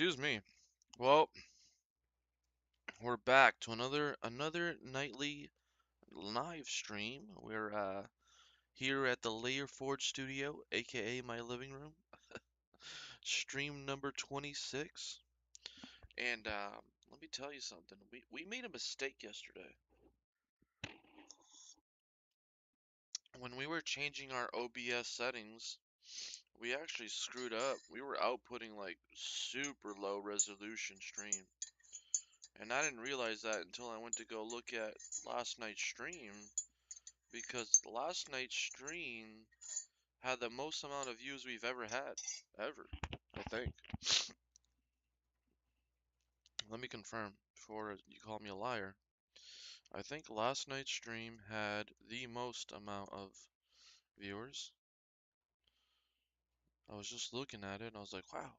Excuse me. Well, we're back to another nightly live stream. We're here at the Layer Forge Studio, aka my living room. Stream number 26. And let me tell you something. We made a mistake yesterday. When we were changing our OBS settings, we actually screwed up. We were outputting like super low resolution stream. And I didn't realize that until I went to go look at last night's stream, because last night's stream had the most amount of views we've ever had. Ever, I think. Let me confirm before you call me a liar. I think last night's stream had the most amount of viewers. I was just looking at it and I was like, wow.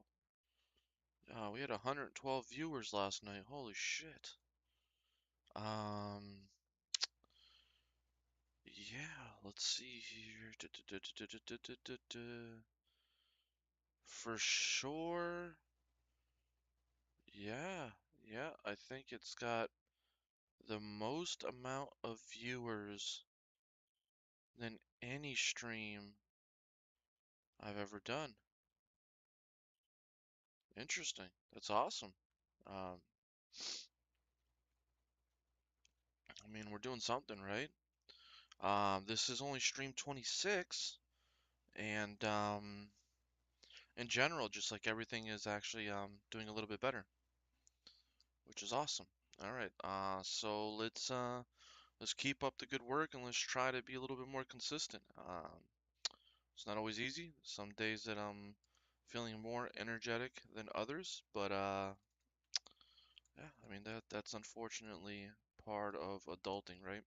We had 112 viewers last night. Holy shit. Um, yeah, let's see here. For sure. Yeah, I think it's got the most amount of viewers than any stream I've ever done. Interesting. That's awesome. Um, I mean, we're doing something, right? This is only stream 26, and in general, just like everything is actually doing a little bit better, which is awesome. All right, so let's keep up the good work and let's try to be a little bit more consistent. It's not always easy. Some days that I'm feeling more energetic than others, but yeah, I mean that's unfortunately part of adulting, right?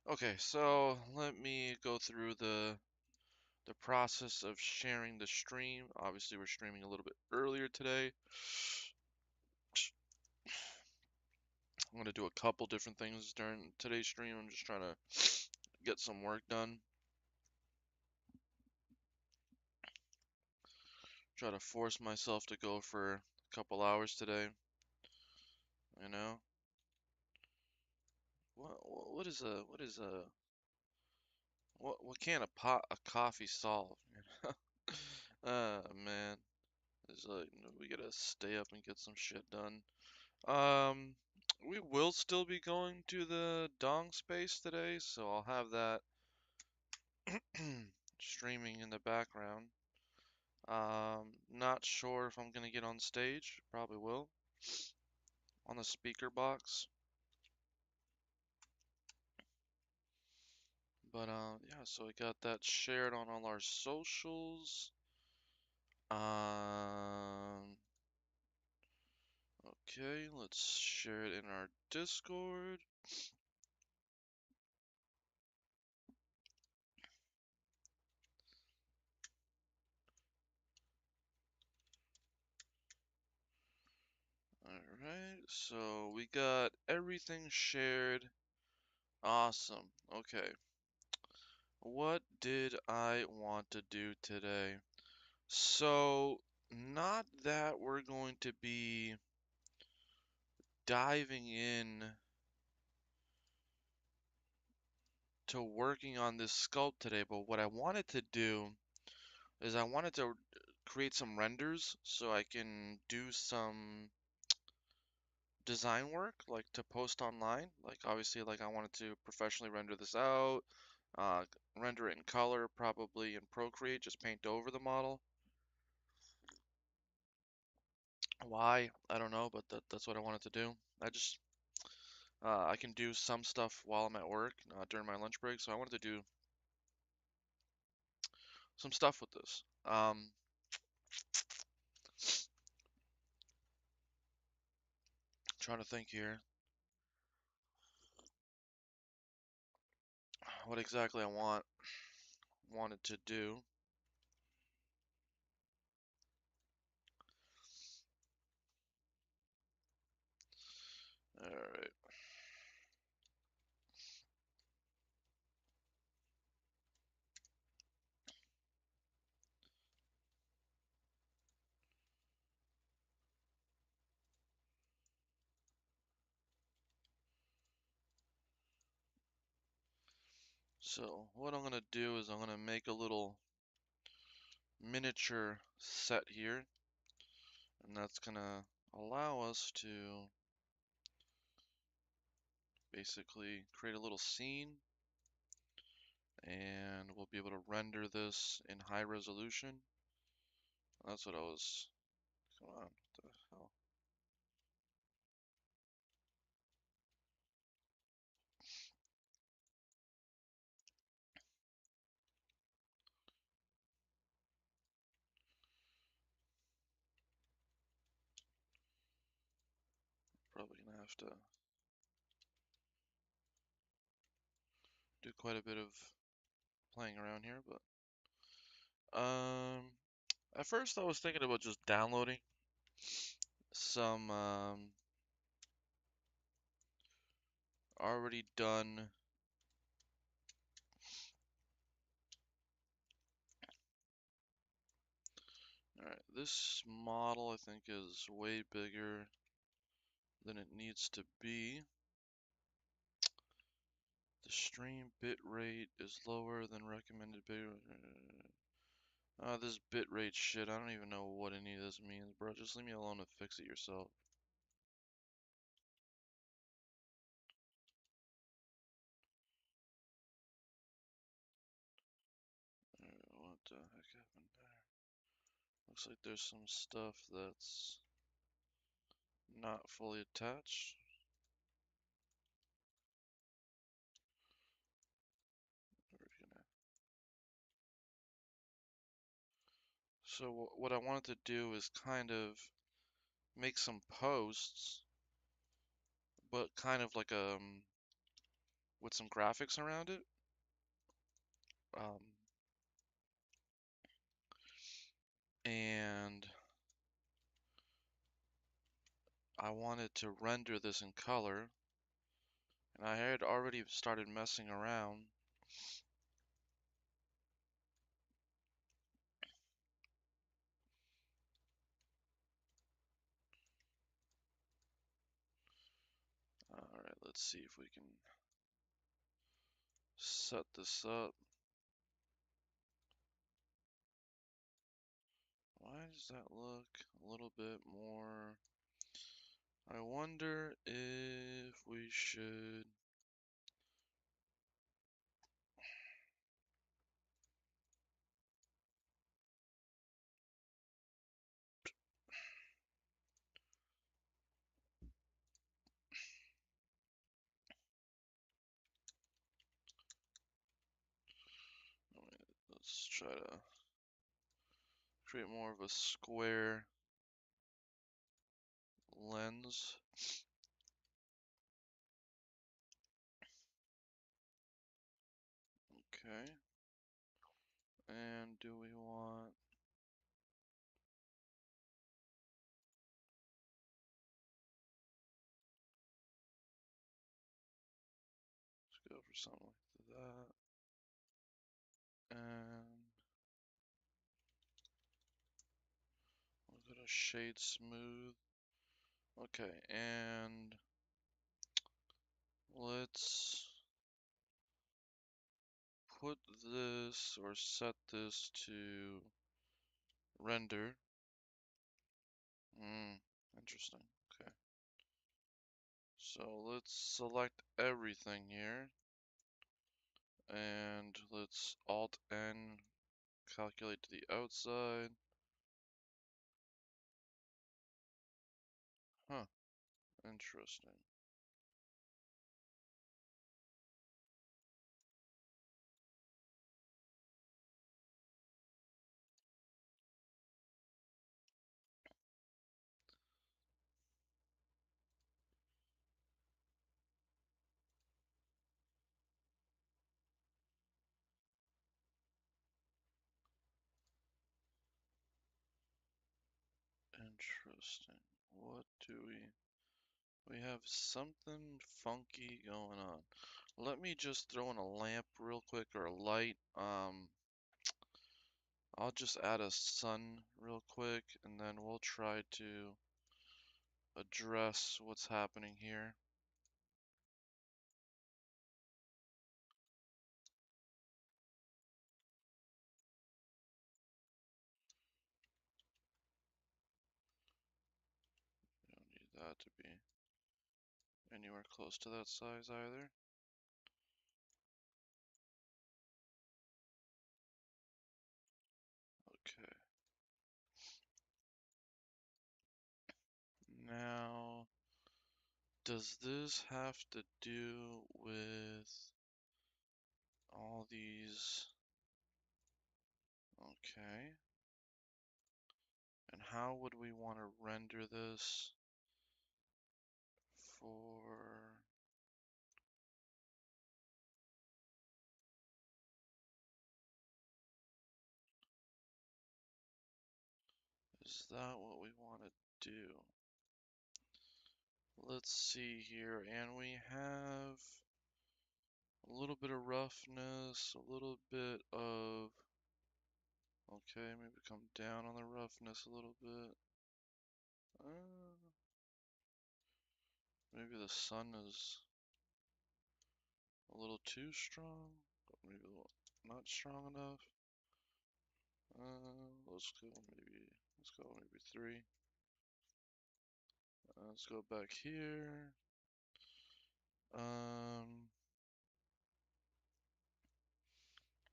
Okay, so let me go through the process of sharing the stream. Obviously, we're streaming a little bit earlier today. I'm gonna do a couple different things during today's stream. I'm just trying to get some work done. Try to force myself to go for a couple hours today. You know, what can a coffee solve? Man, it's like we gotta stay up and get some shit done. Um, we will still be going to the Dong space today, so I'll have that streaming in the background. Not sure if I'm gonna get on stage. Probably will. On the speaker box. But yeah, so I got that shared on all our socials. Um, okay, let's share it in our Discord. Alright, so we got everything shared. Awesome. Okay. What did I want to do today? So, not that we're going to be diving in to working on this sculpt today, but what I wanted to do is I wanted to create some renders so I can do some design work, like to post online. Like obviously, like I wanted to professionally render this out, uh, render it in color, probably in Procreate, just paint over the model. Why? I don't know, but that's what I wanted to do. I can do some stuff while I'm at work during my lunch break, so I wanted to do some stuff with this. Trying to think here what exactly I wanted to do. All right. So what I'm gonna do is I'm gonna make a little miniature set here, and that's gonna allow us to basically create a little scene, and we'll be able to render this in high resolution. That's what I was, come on, what the hell? Probably gonna have to do quite a bit of playing around here, but at first I was thinking about just downloading some already done. Alright, this model I think is way bigger than it needs to be. The stream bit rate is lower than recommended bit. This bit rate shit, I don't even know what any of this means, bro. Just leave me alone and fix it yourself. What the heck happened there? Looks like there's some stuff that's not fully attached. We're gonna... So what I wanted to do is kind of make some posts, but kind of like with some graphics around it. Um, and I wanted to render this in color, and I had already started messing around. Alright, let's see if we can set this up. Why does that look a little bit more? I wonder if we should. Let's try to create more of a square lens. Okay. And do we want... Let's go for something like that. And we'll go to shade smooth. Okay, and let's put this or set this to render. Interesting. Okay. So let's select everything here, and let's Alt N, calculate to the outside. Huh, interesting. Interesting. What do we have something funky going on. Let me just throw in a lamp real quick, or a light. I'll just add a sun real quick, and then we'll try to address what's happening here. that to be anywhere close to that size either. Okay. Now, does this have to do with all these? Okay. And how would we want to render this for... Is that what we want to do? Let's see here, and we have a little bit of roughness, a little bit of... Okay, maybe come down on the roughness a little bit. Maybe the sun is a little too strong, but maybe a little not strong enough. Let's go maybe 3. Let's go back here.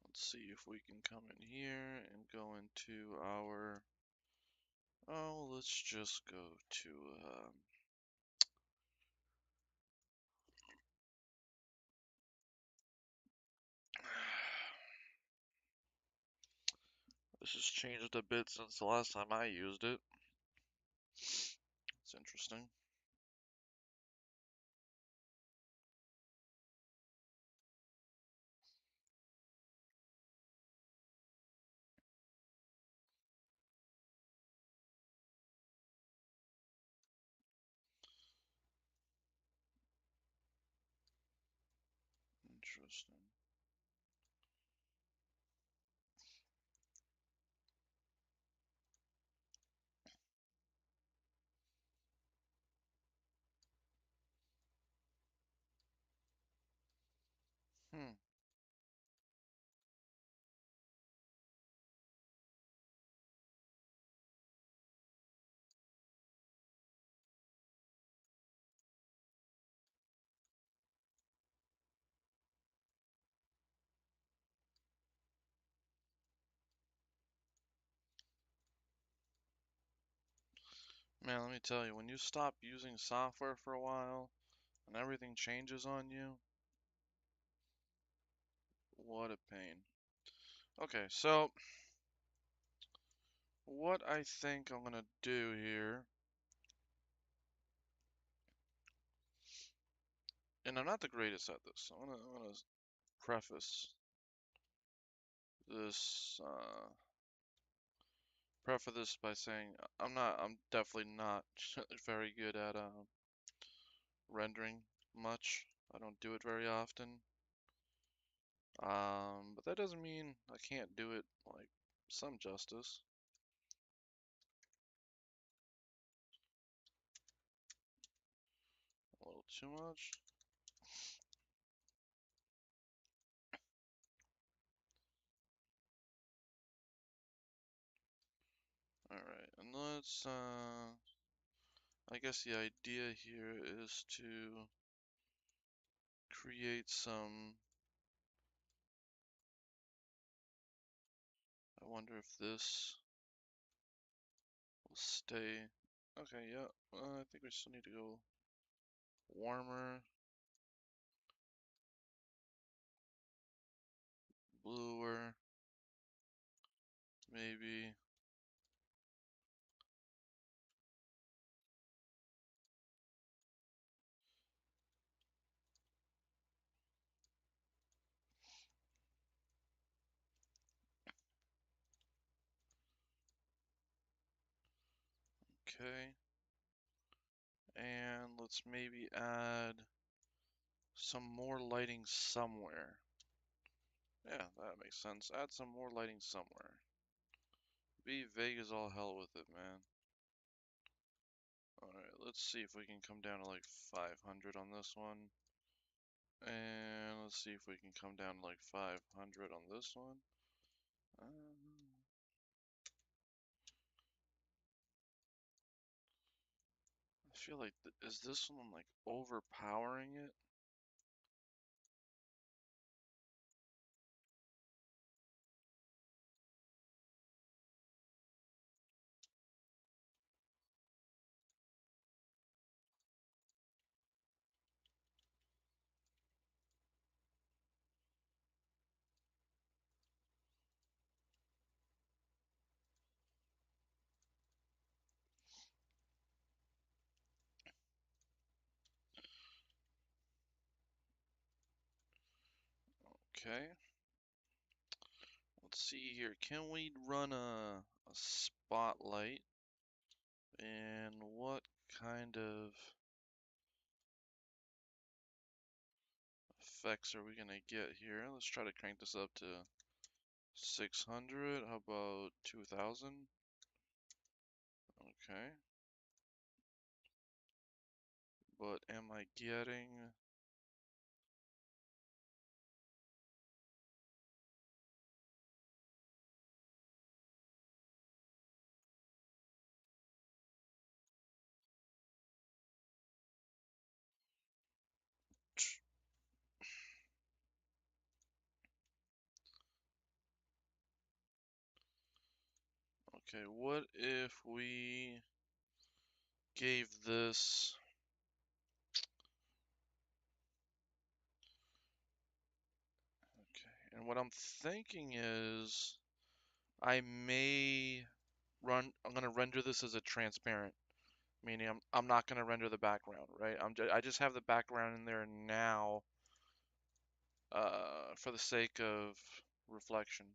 Let's see if we can come in here and go into our... Oh, let's just go to this has changed a bit since the last time I used it. It's interesting. Interesting. Hmm. Man, let me tell you, when you stop using software for a while and everything changes on you, what a pain. Okay, so what I think I'm gonna do here, and I'm not the greatest at this, so I'm gonna preface this by saying I'm definitely not very good at rendering much. I don't do it very often. But that doesn't mean I can't do it like some justice. A little too much. Alright, and let's I guess the idea here is to create some... I wonder if this will stay. Okay, yeah, I think we still need to go warmer, bluer, maybe. Okay. And let's maybe add some more lighting somewhere. Yeah, that makes sense. Add some more lighting somewhere. Be vague as all hell with it, man. Alright, let's see if we can come down to like 500 on this one. And let's see if we can come down to like 500 on this one. I feel like, is this one like overpowering it? Okay. Let's see here. Can we run a spotlight? And what kind of effects are we gonna get here? Let's try to crank this up to 600. How about 2000? Okay. But am I getting... Okay, what if we gave this... Okay, and what I'm thinking is I'm gonna render this as a transparent, meaning I'm not gonna render the background, right? I just have the background in there now, for the sake of reflection.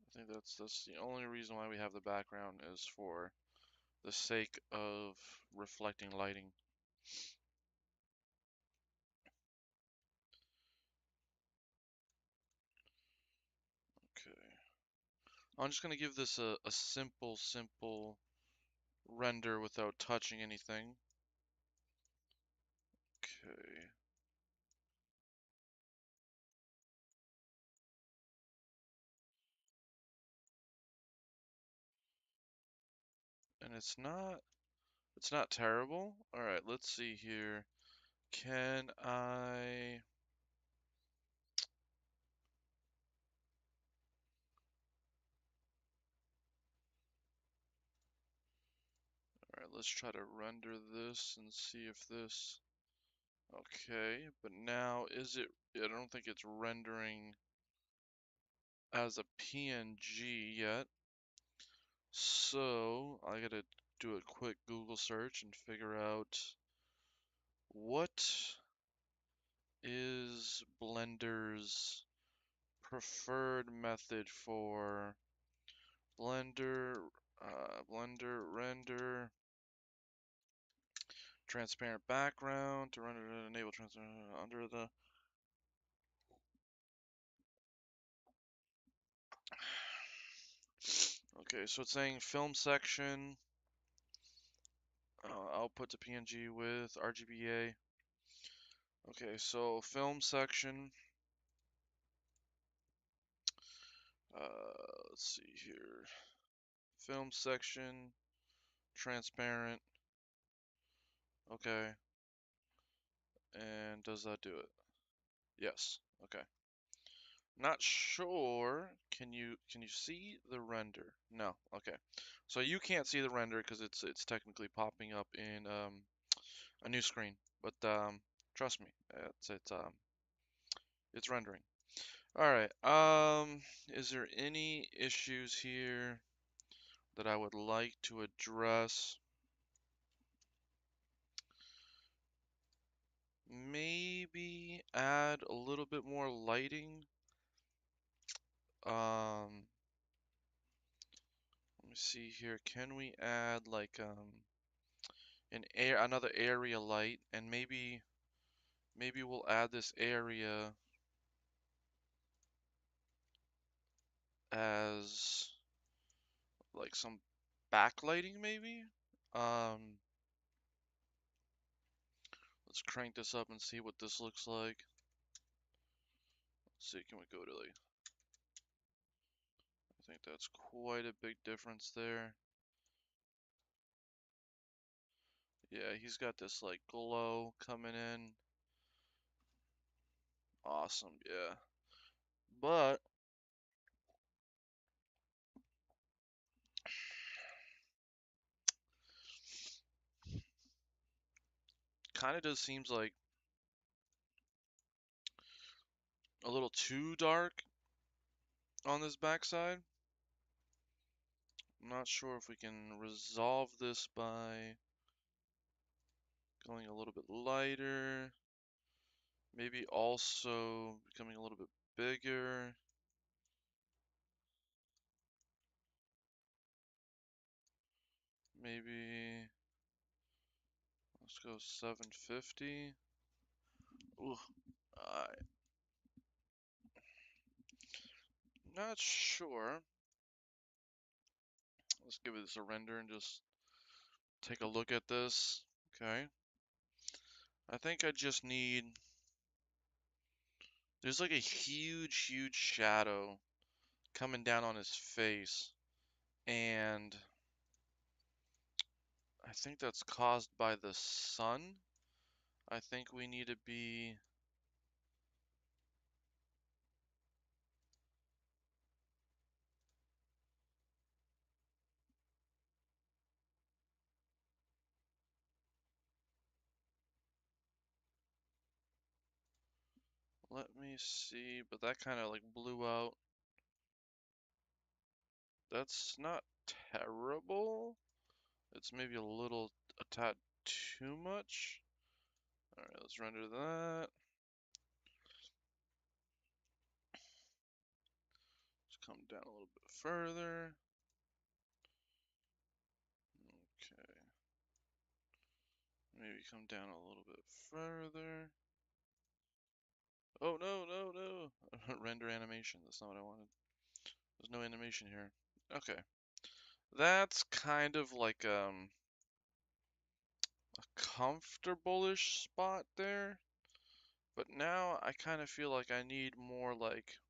I think that's the only reason why we have the background is for the sake of reflecting lighting. Okay. I'm just gonna give this a simple render without touching anything. Okay. And it's not terrible. All right, let's see here. Can I... All right, let's try to render this and see if this... Okay, but now I don't think it's rendering as a PNG yet. So I gotta do a quick Google search and figure out what is Blender's preferred method for Blender render transparent background to render enable transparent under the... Okay, so it's saying film section, output to PNG with RGBA. Okay, so film section, let's see here. Film section, transparent. Okay. And does that do it? Yes. Okay. Not sure. Can you see the render? No. Okay. So you can't see the render because it's technically popping up in a new screen. But trust me, it's rendering. All right. Is there any issues here that I would like to address? Maybe add a little bit more lighting. Let me see here. Can we add like another area light, and maybe we'll add this area as like some backlighting maybe? Um, let's crank this up and see what this looks like. Let's see, can we go to like, I think that's quite a big difference there. Yeah, he's got this like glow coming in. Awesome, yeah. But kind of just seems like a little too dark on this backside. I'm not sure if we can resolve this by going a little bit lighter. Maybe also becoming a little bit bigger. Maybe let's go 750. Ooh, I'm not sure. Let's give this a render and just take a look at this. Okay. I think I just need. There's like a huge, huge shadow coming down on his face. And I think that's caused by the sun. I think we need to be. Let me see, but that kind of like blew out. That's not terrible. It's maybe a tad too much. All right, let's render that. Let's come down a little bit further. Okay. Maybe come down a little bit further. Oh, no, no, no. Render animation. That's not what I wanted. There's no animation here. Okay. That's kind of like a comfortable-ish spot there. But now I kind of feel like I need more like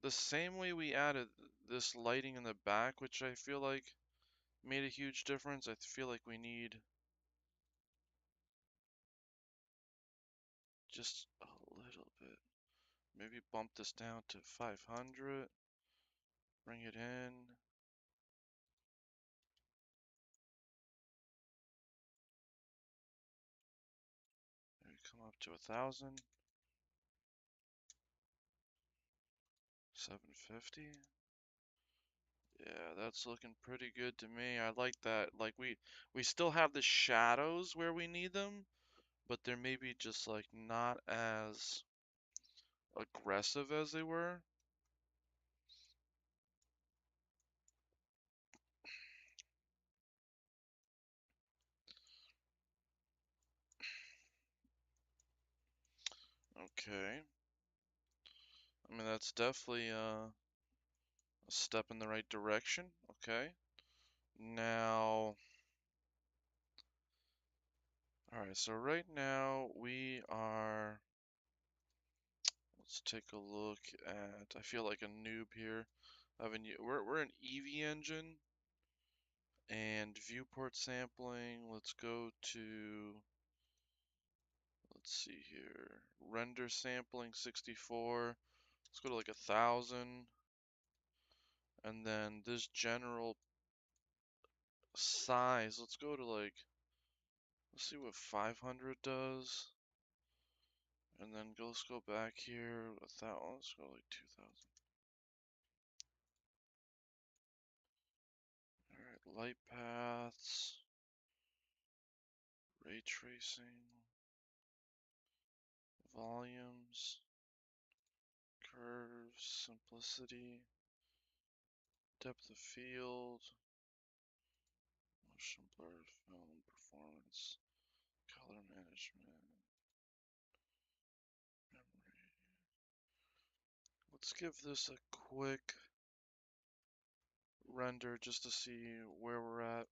the same way we added this lighting in the back, which I feel like made a huge difference. I feel like we need just a little bit. Maybe bump this down to 500. Bring it in. Maybe come up to 1,000. 750. Yeah, that's looking pretty good to me. I like that. Like we still have the shadows where we need them, but they're maybe just like not as aggressive as they were. Okay. I mean, that's definitely a step in the right direction. Okay. Now, all right, so right now we are, let's take a look at, I feel like a noob here. We're an EV engine and viewport sampling. Let's go to, let's see here, render sampling 64. Let's go to like 1,000. And then this general size, let's go to like, let's see what 500 does. And then let's go back here with that one. Let's go like 2,000. Alright, light paths, ray tracing, volumes, curves, simplicity, depth of field, motion blur, film performance, color management, memory. Let's give this a quick render just to see where we're at.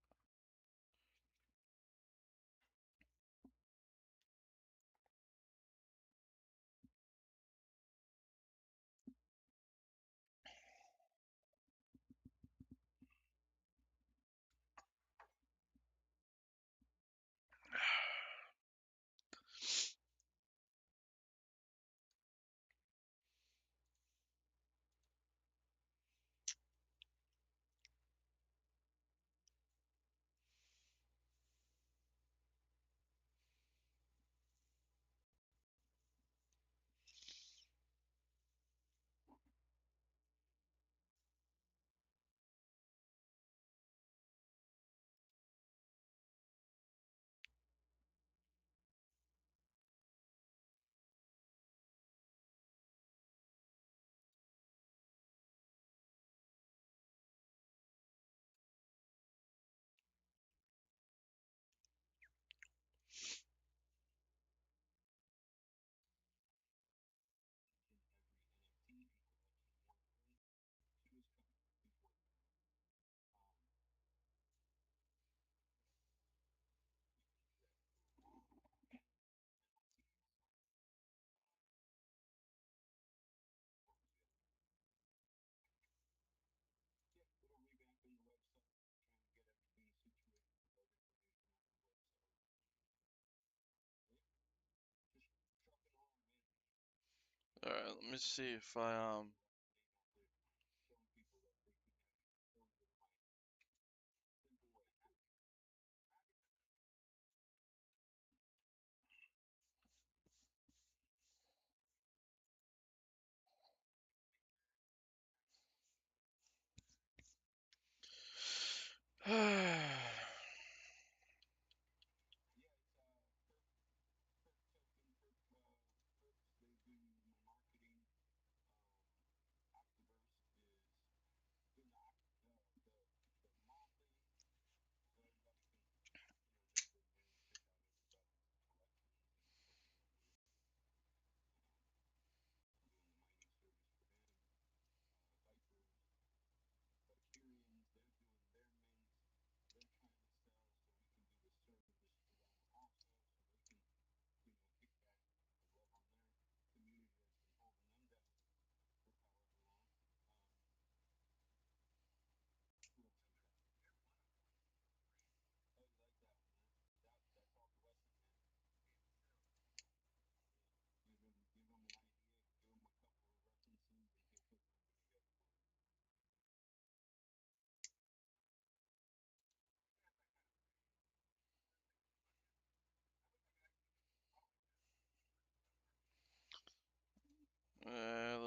Let me see if I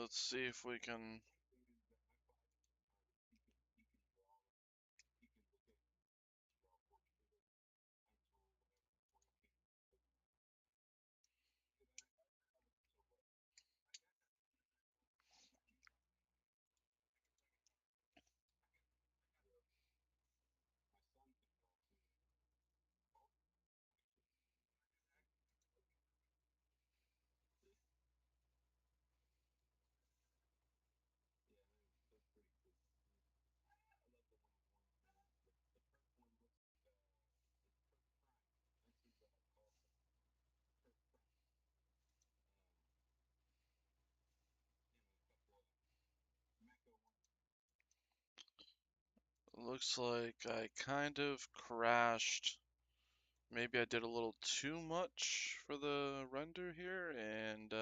let's see if we can. Looks like I kind of crashed. Maybe I did a little too much for the render here and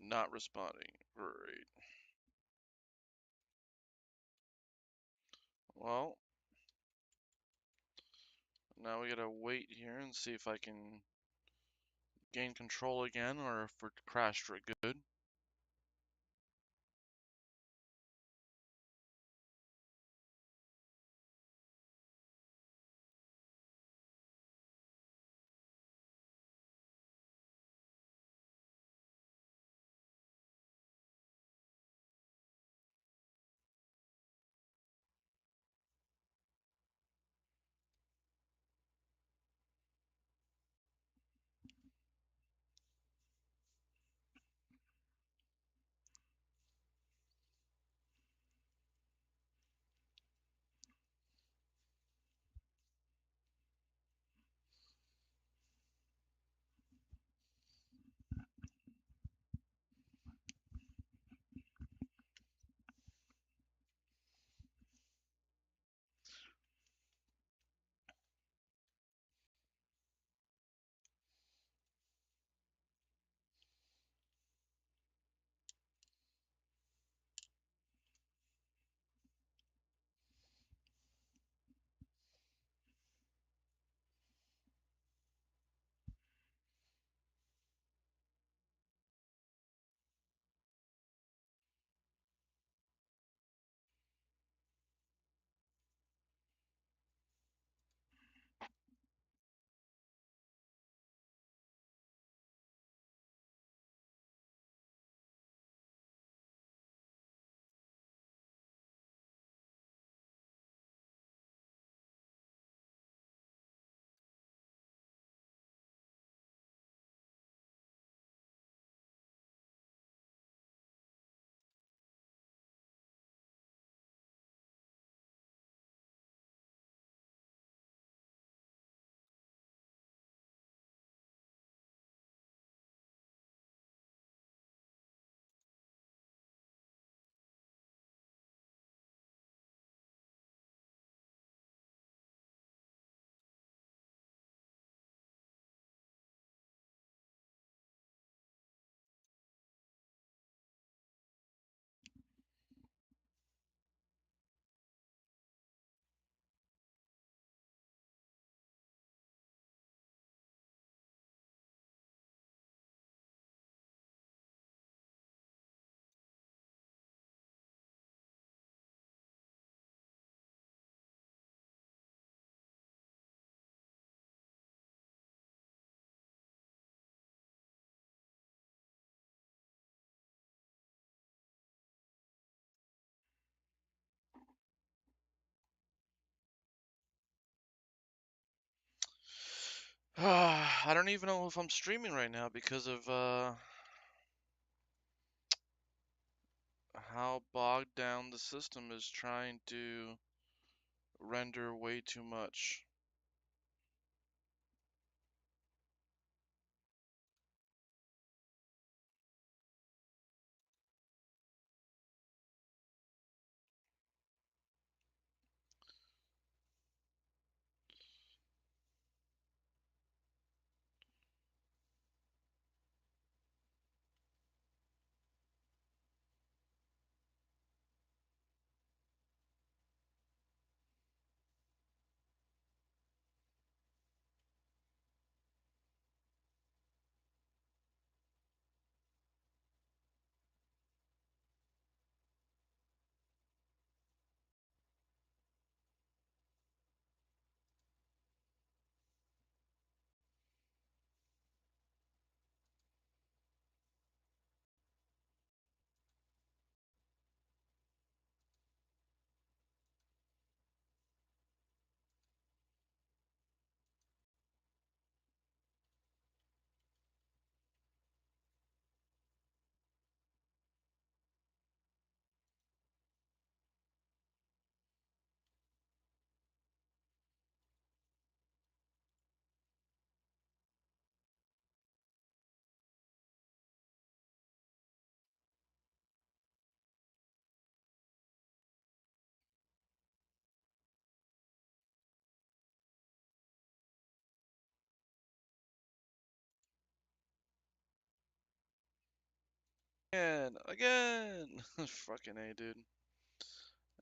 not responding. Great. Well, now we gotta wait here and see if I can gain control again or if we're crashed for good. I don't even know if I'm streaming right now because of how bogged down the system is trying to render way too much. Again. Fucking A, dude.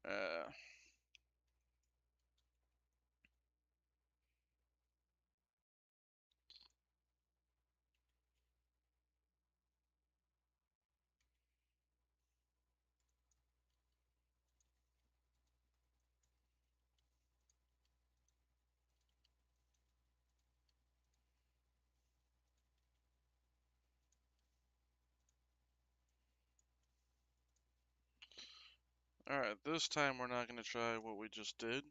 Uh, Alright, this time we're not gonna try what we just did.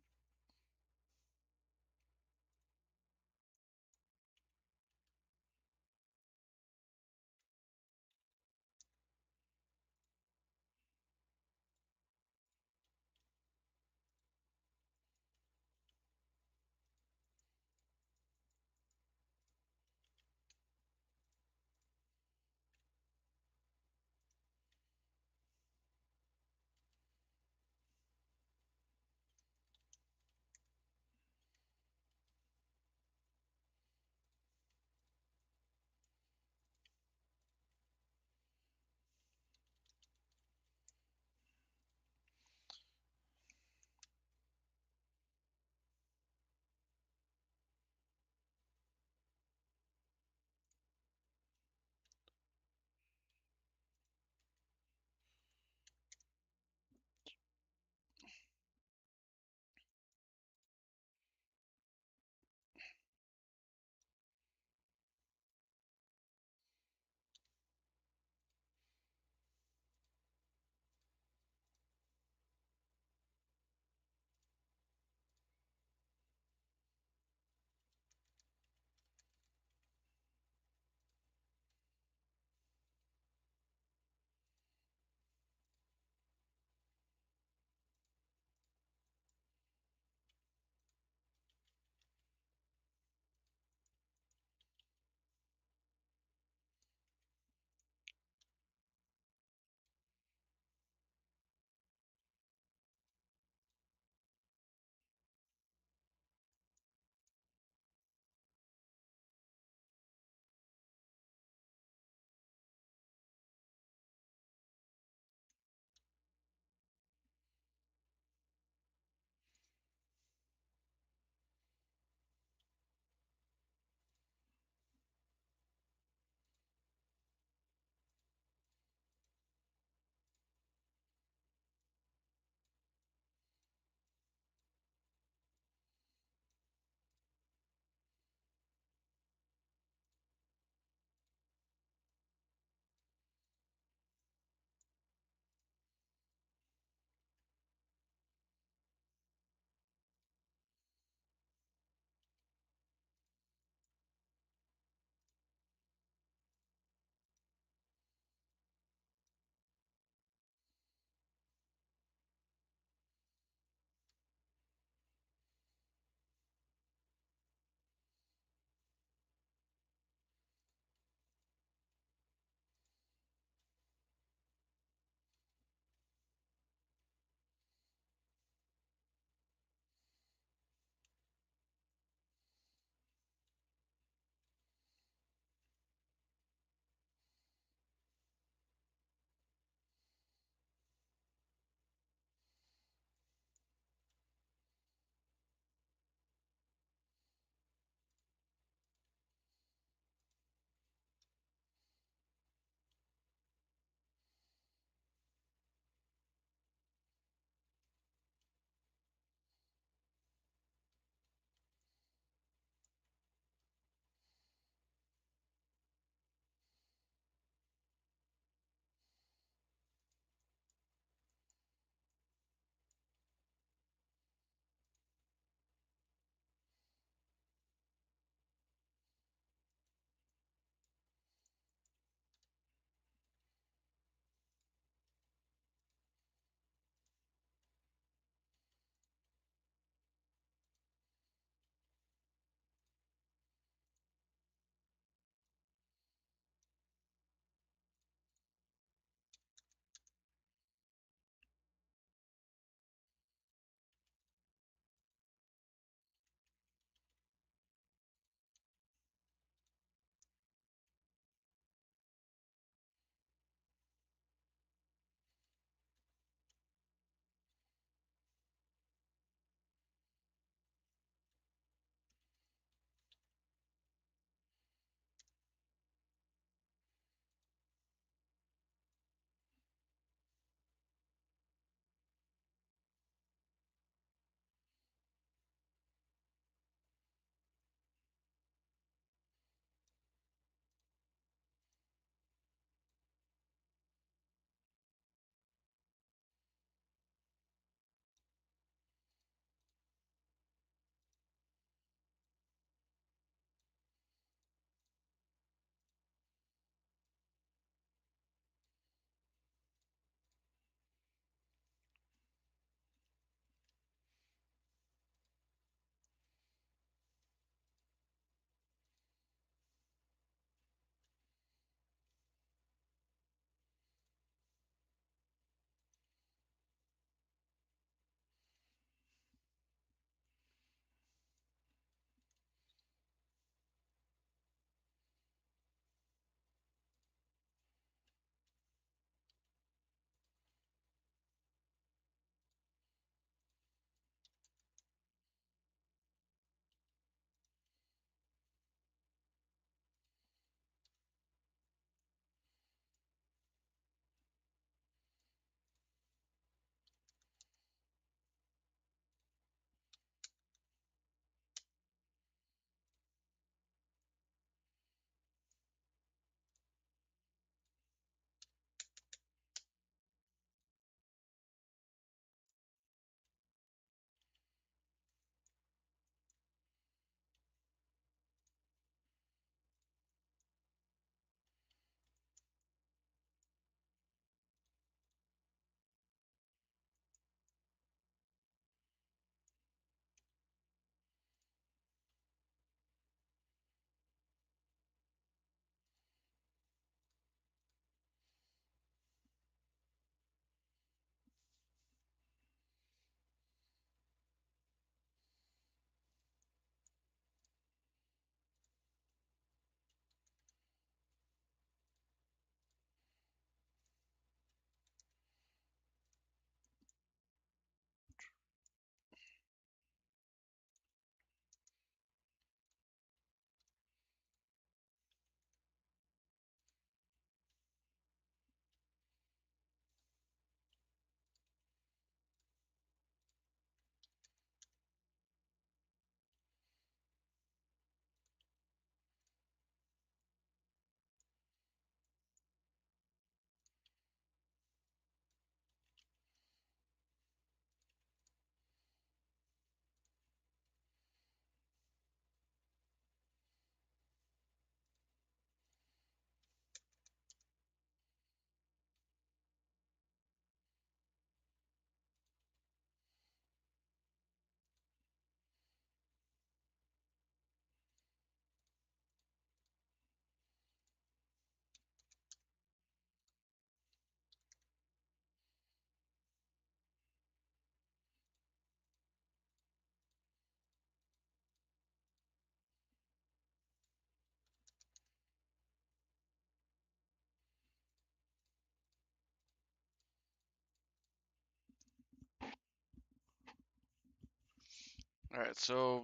Alright, so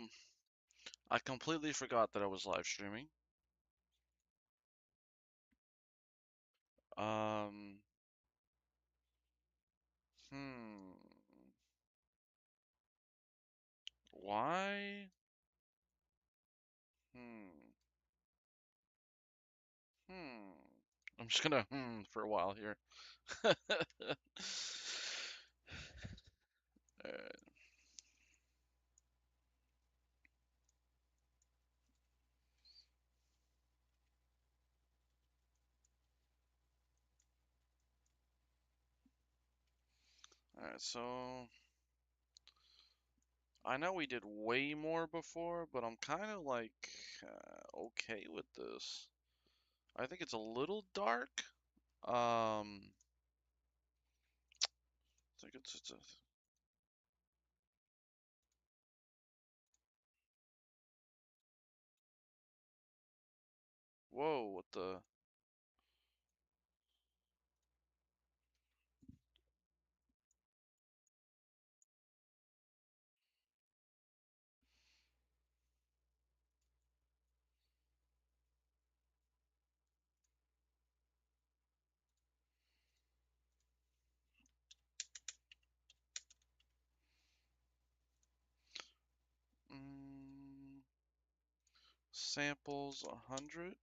I completely forgot that I was live streaming. Um, hmm. Why? Hmm. Hmm. I'm just gonna for a while here. Alright, alright, so I know we did way more before, but I'm kind of like okay with this. I think it's a little dark. I think it's a whoa, what the mm, samples 100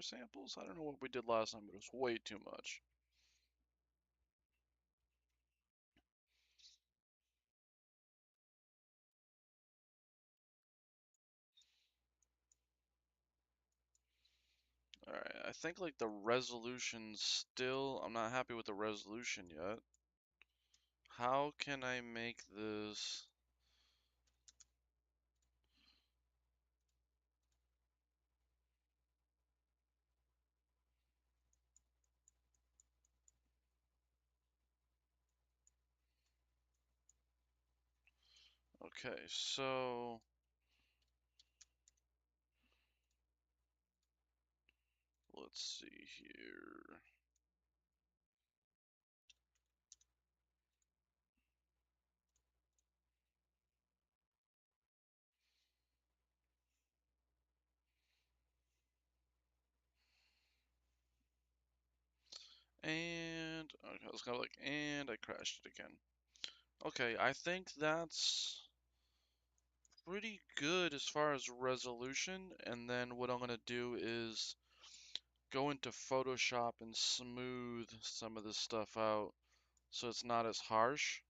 samples? I don't know what we did last time, but it was way too much. Alright, I think like the resolution still, I'm not happy with the resolution yet. How can I make this? Okay, so let's see here. And okay, let's go like, and I crashed it again. Okay, I think that's pretty good as far as resolution. And then what I'm gonna do is go into Photoshop and smooth some of this stuff out so it's not as harsh.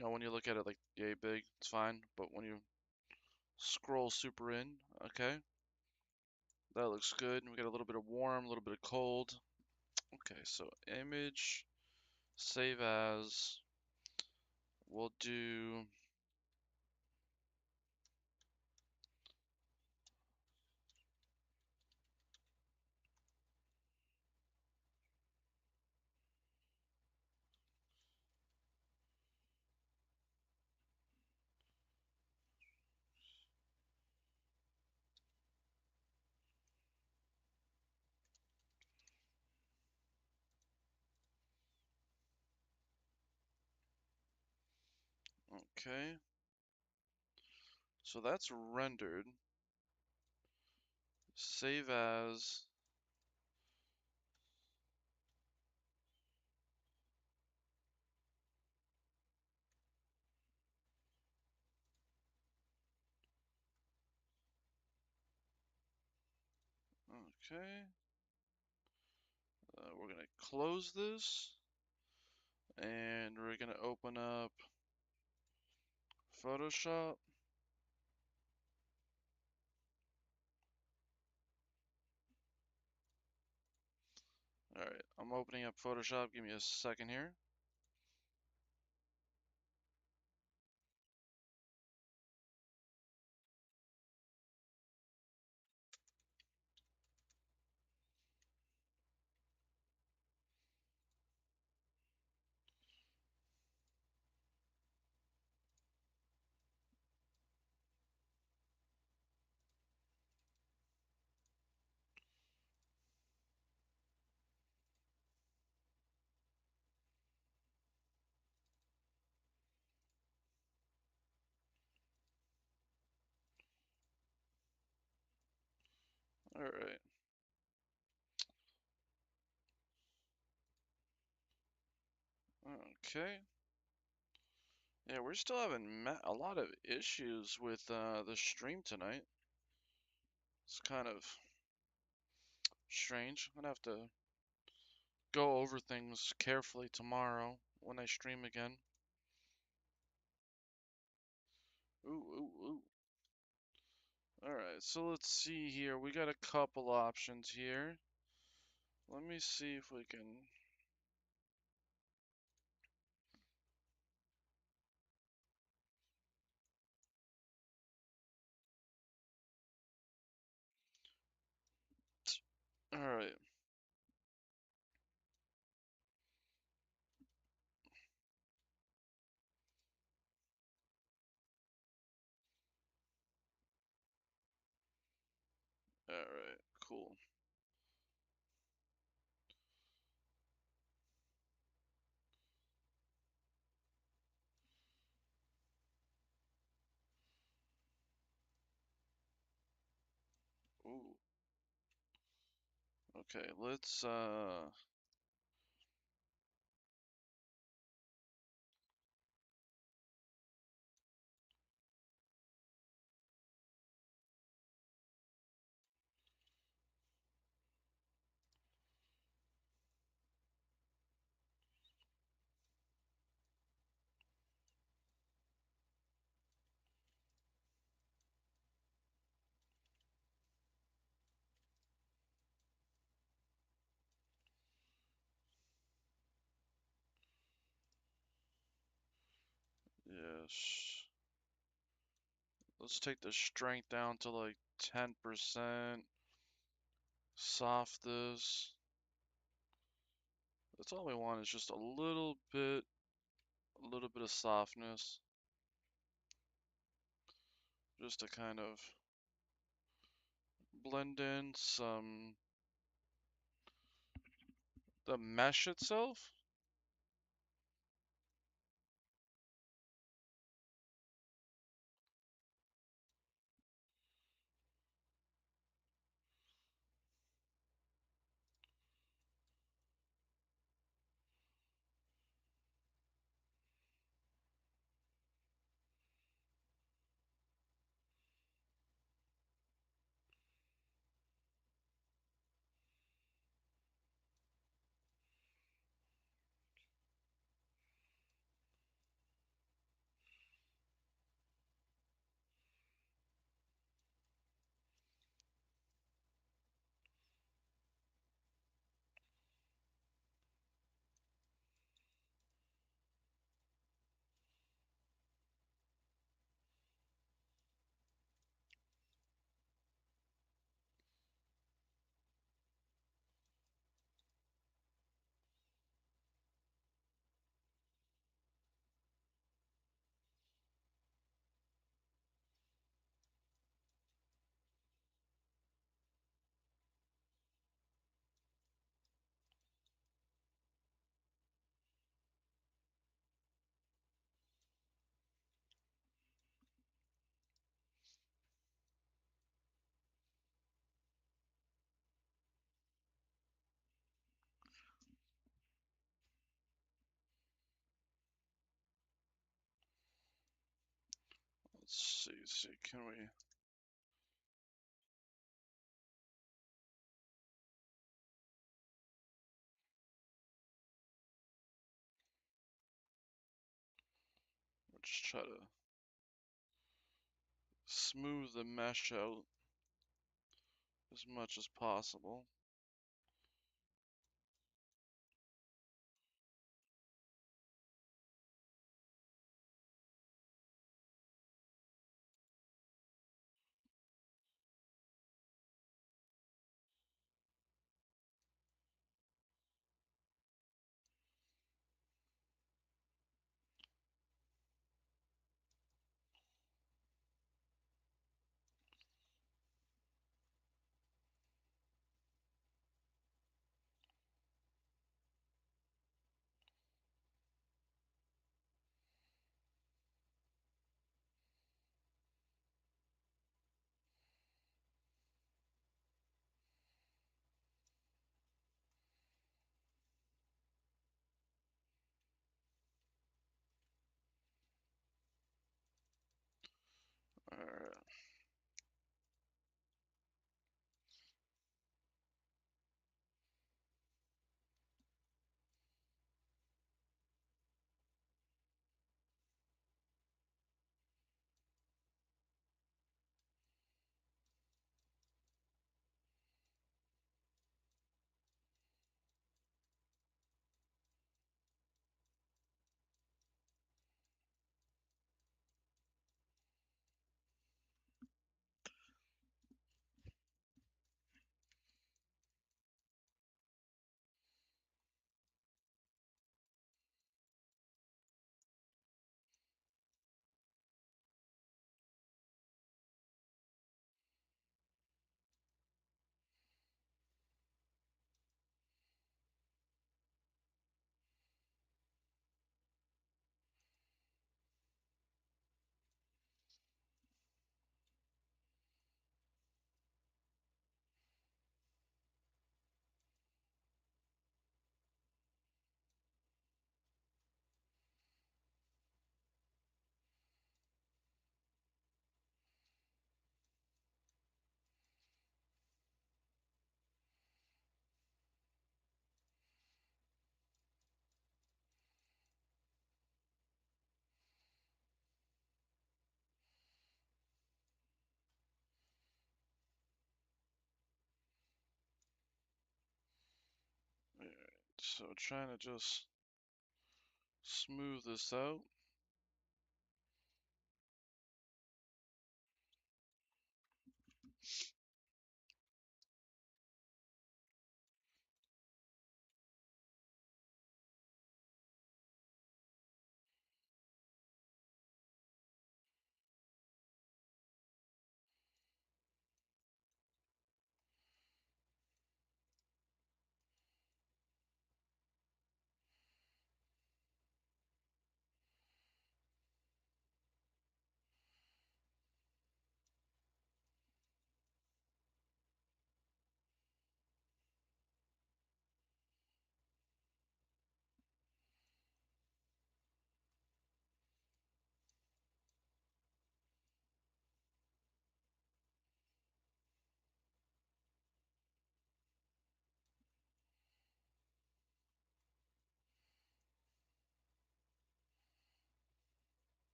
When you look at it like yay big, it's fine. But when you scroll super in, okay, that looks good. And we got a little bit of warm, a little bit of cold. Okay, so image, save as. We'll do. Okay, so that's rendered. Save as. Okay, we're gonna close this and we're gonna open up Photoshop. Alright, I'm opening up Photoshop. Give me a second here. All right. Okay. Yeah, we're still having a lot of issues with the stream tonight. It's kind of strange. I'm gonna have to go over things carefully tomorrow when I stream again. Ooh, ooh, ooh. Alright, so let's see here. We got a couple options here. Let me see if we can... Alright. Alright, cool. Ooh. Okay, let's yes. Let's take the strength down to like 10%. Soft this. That's all we want is just a little bit of softness. Just to kind of blend in the mesh itself. Let's see, can we... We'll just try to smooth the mesh out as much as possible. So trying to just smooth this out.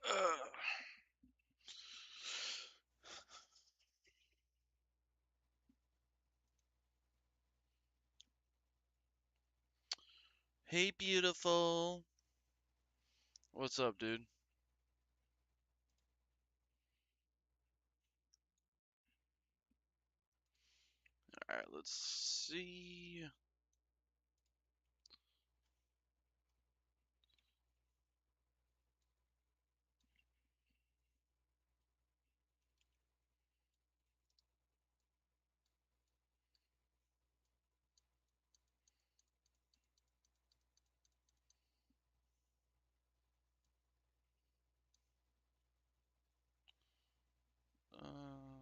Uh, hey, beautiful. What's up, dude? All right, let's see. Uh,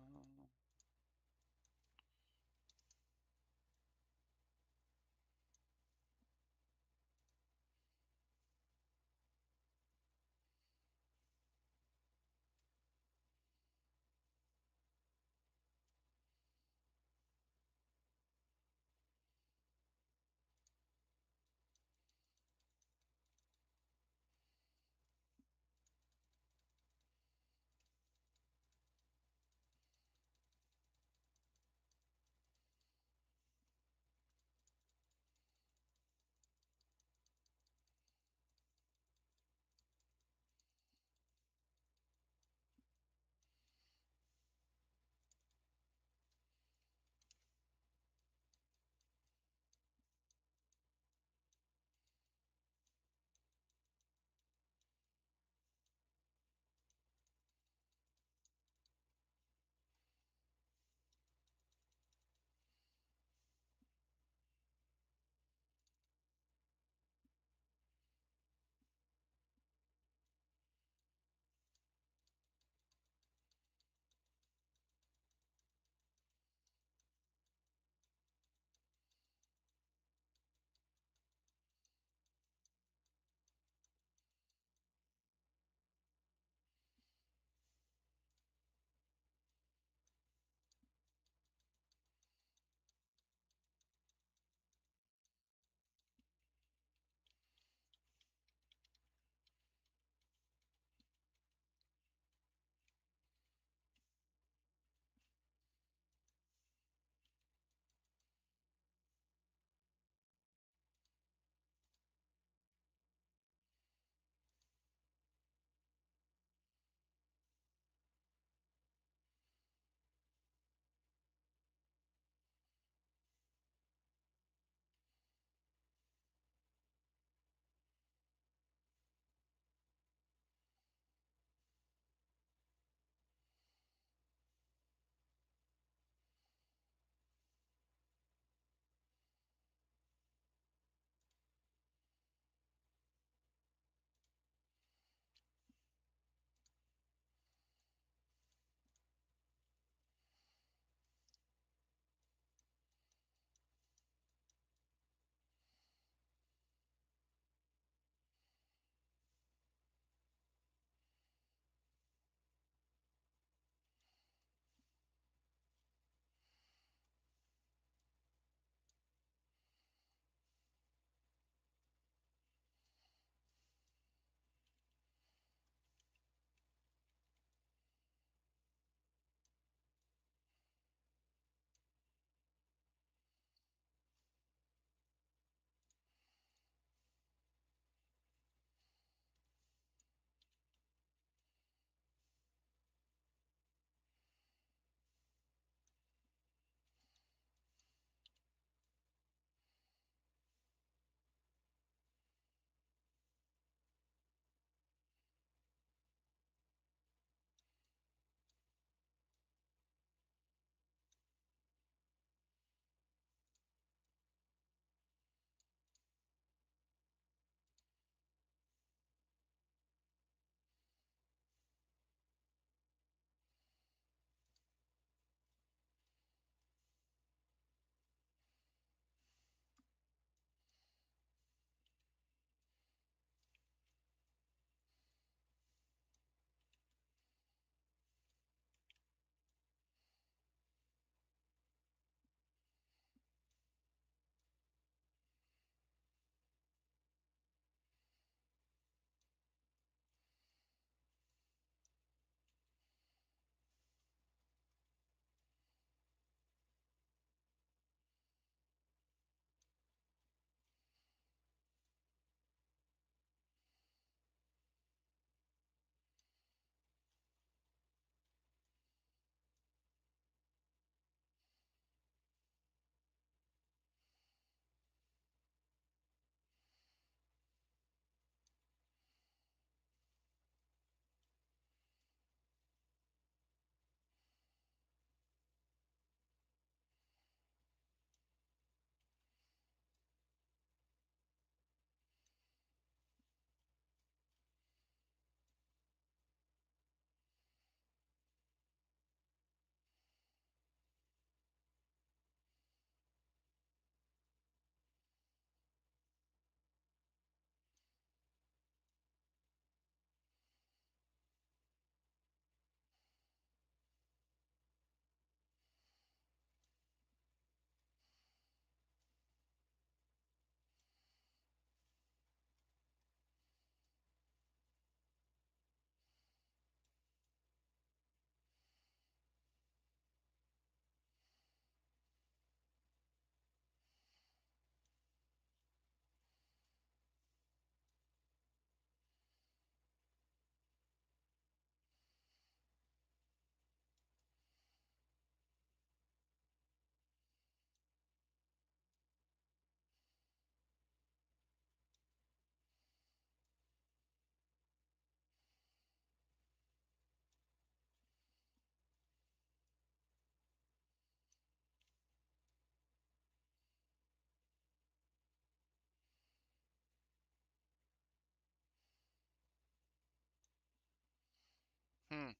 Hmm.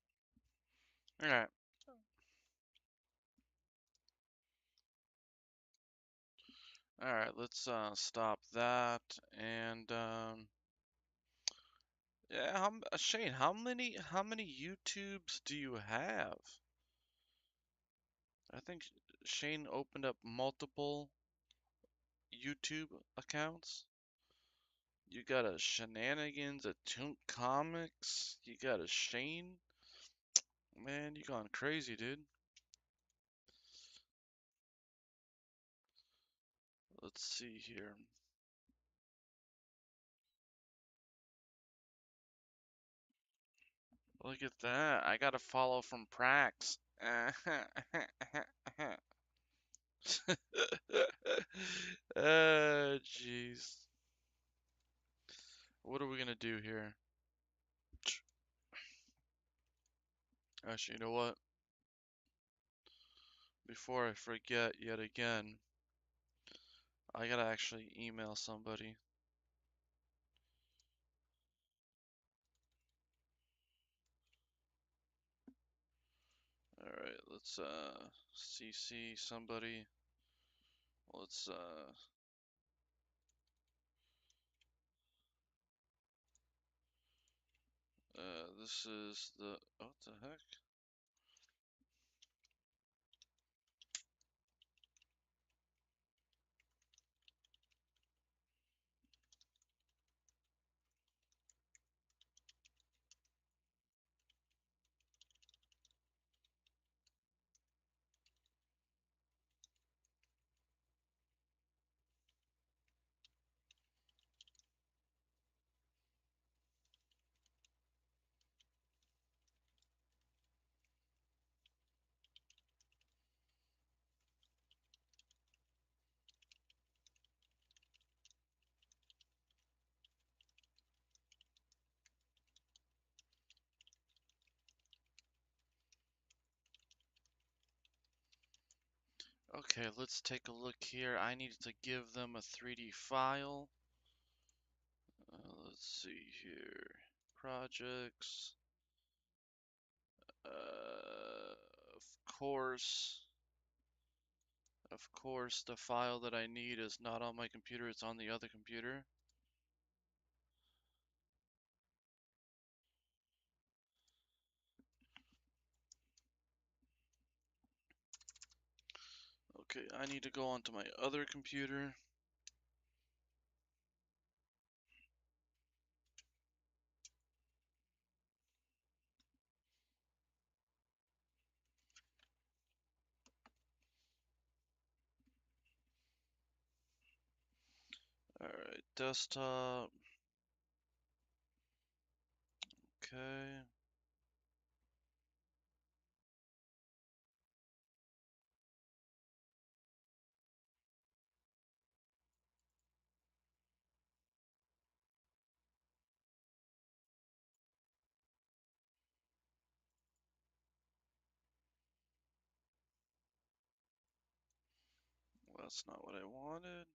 All right. All right. Let's stop that. And yeah, Shane, how many YouTubes do you have? I think Shane opened up multiple YouTube accounts. You got a Shenanigans, a Toon Comics. You got a Shane. Man, you gone crazy, dude. Let's see here. Look at that. I got a follow from Prax. Jeez. What are we gonna do here? Actually, you know what? Before I forget yet again, I gotta actually email somebody. Alright, let's CC somebody. Let's this is the what the heck? Okay, let's take a look here. I need to give them a 3D file. Let's see here. Projects. Of course. Of course, the file that I need is not on my computer, it's on the other computer. Okay, I need to go onto my other computer. Alright, desktop. Okay. Well, that's not what I wanted.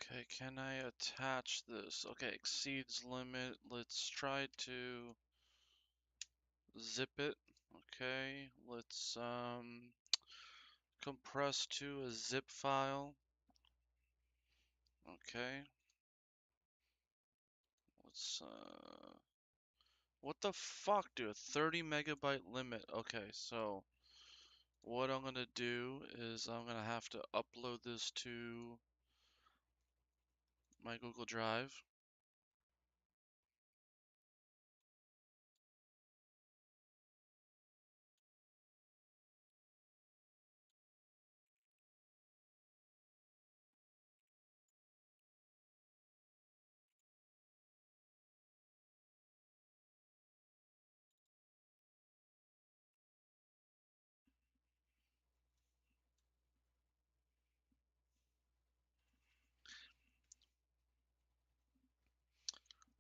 Okay, can I attach this? Okay, exceeds limit. Let's try to zip it. Okay, let's compress to a zip file. Okay. Let's what the fuck, dude? 30 megabyte limit. Okay, so what I'm gonna do is I'm gonna have to upload this to my Google Drive.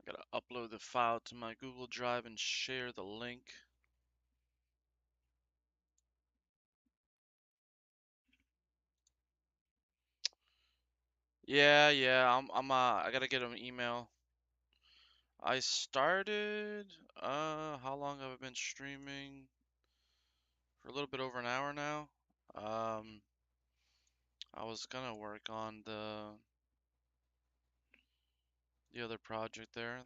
I gotta upload the file to my Google Drive and share the link. I gotta get an email. I started, how long have I been streaming? For a little bit over an hour now. Um, I was gonna work on the other project there,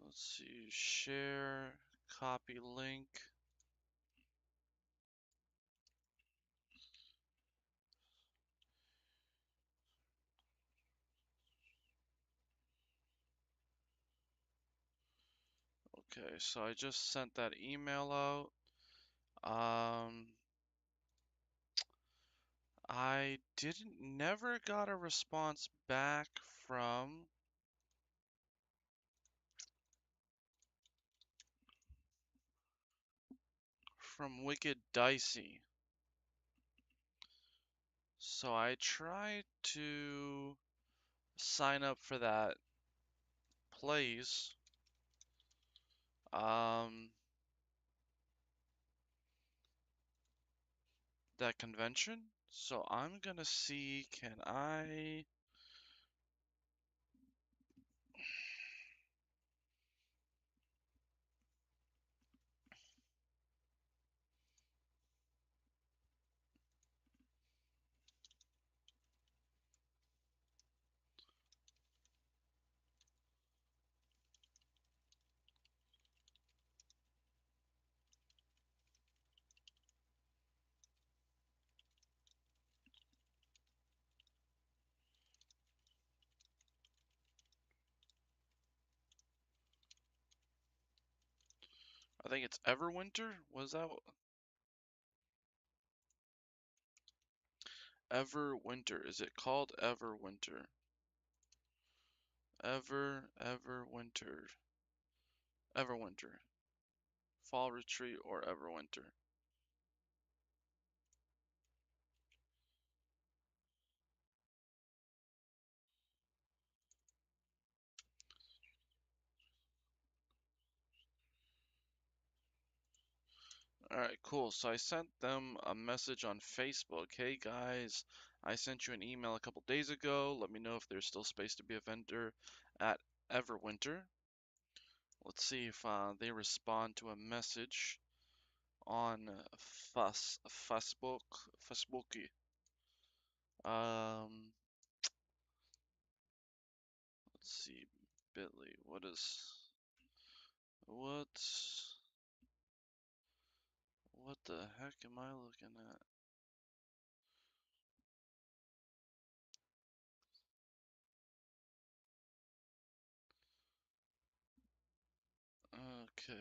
let's see, share, copy link. Okay, so I just sent that email out. I never got a response back from Wicked Dicey. So I tried to sign up for that place. Um, that convention. So I'm gonna see, can I? I think it's Everwinter. Was that Everwinter? Is it called Everwinter? Everwinter. Everwinter. Fall Retreat or Everwinter. Alright, cool. So I sent them a message on Facebook. Hey guys, I sent you an email a couple days ago. Let me know if there's still space to be a vendor at Everwinter. Let's see if they respond to a message on Facebook. Facebooky. Um, let's see, Bitly. What what the heck am I looking at? Okay.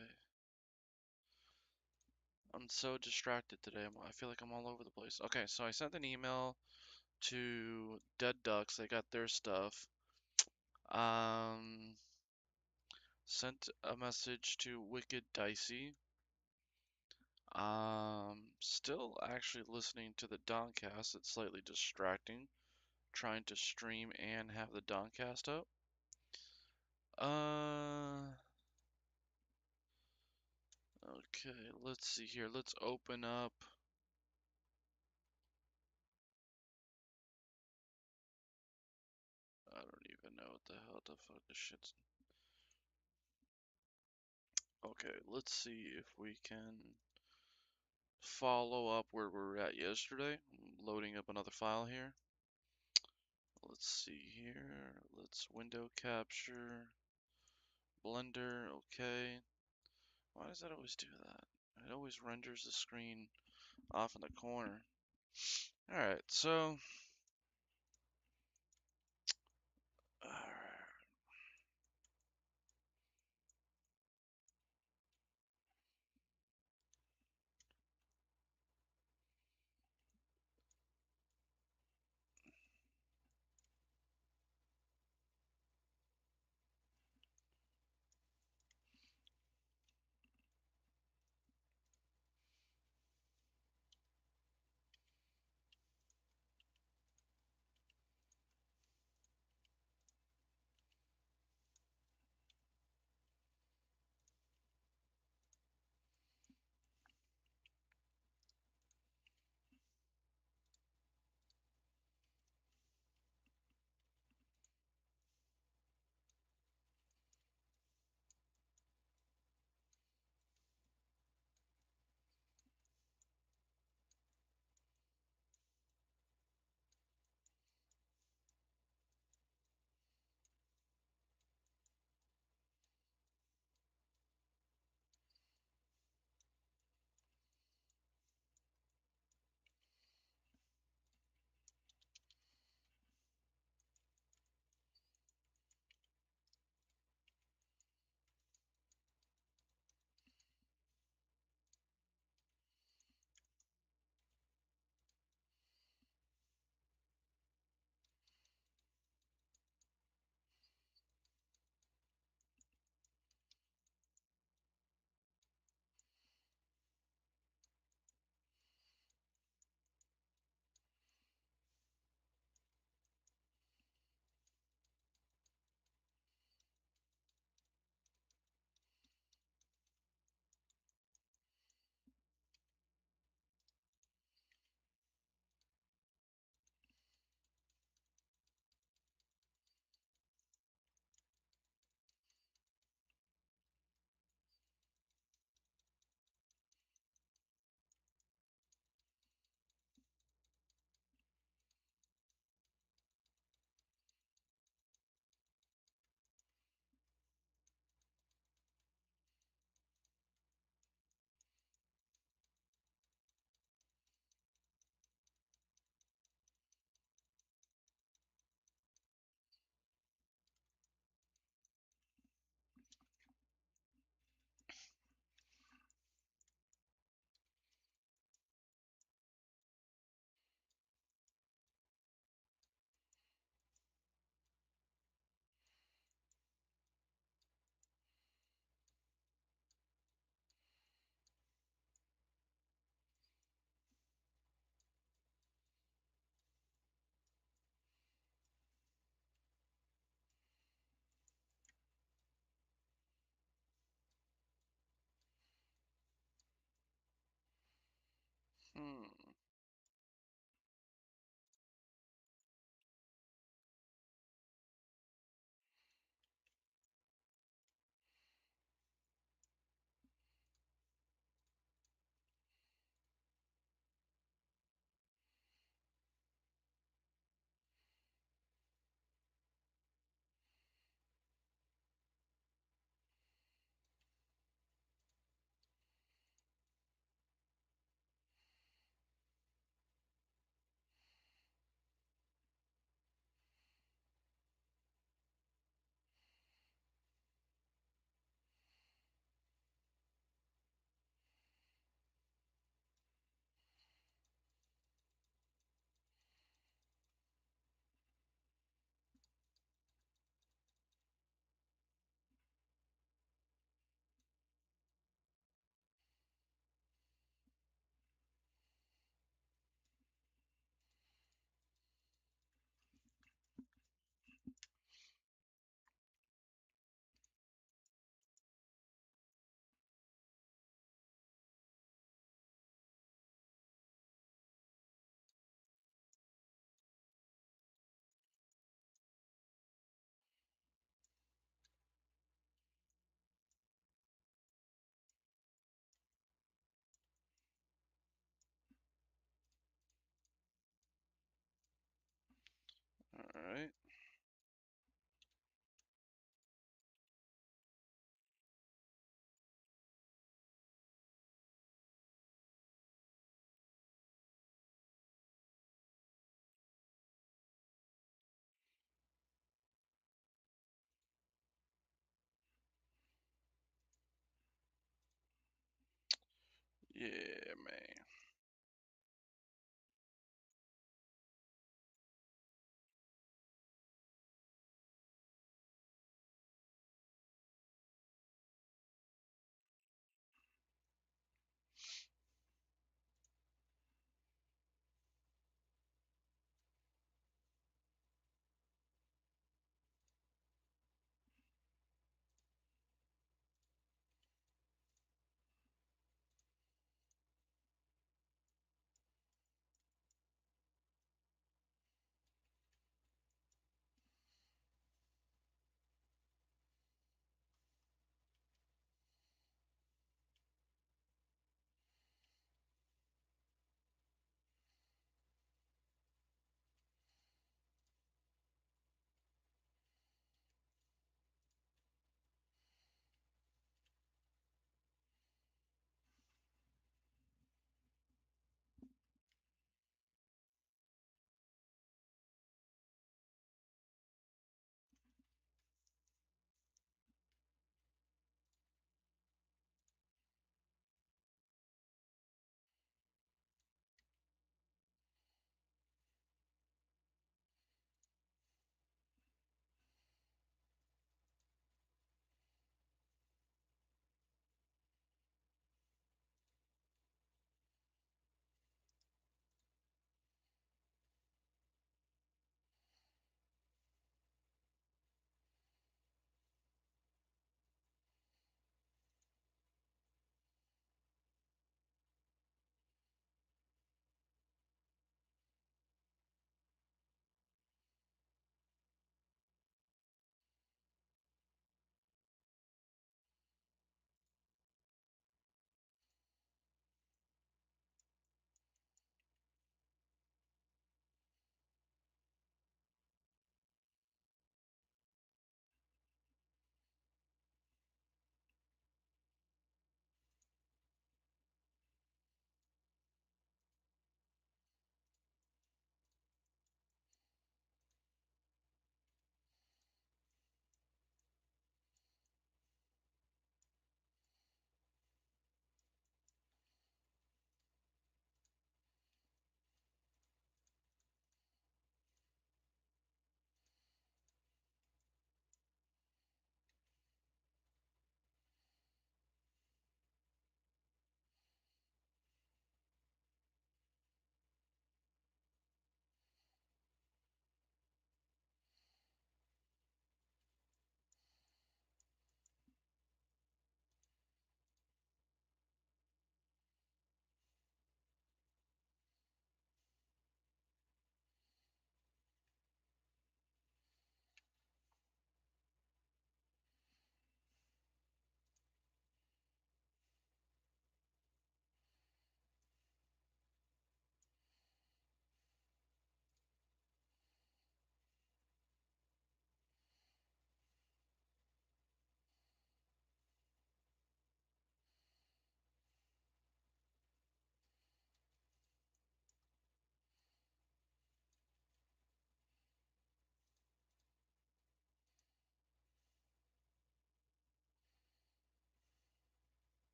I'm so distracted today. I feel like I'm all over the place. Okay, so I sent an email to Dead Ducks. They got their stuff. Um, sent a message to Wicked Dicey. Still actually listening to the Doncast. It's slightly distracting. Trying to stream and have the Doncast up. Uh, Okay, let's see here. Let's open up. I don't even know what the hell the fuck this shit's. Okay, let's see if we can follow up where we were at yesterday. I'm loading up another file here. Let's see here. Let's window capture. Blender, okay. Why does that always do that? It always renders the screen off in the corner. Alright, so. Alright. Yeah, man.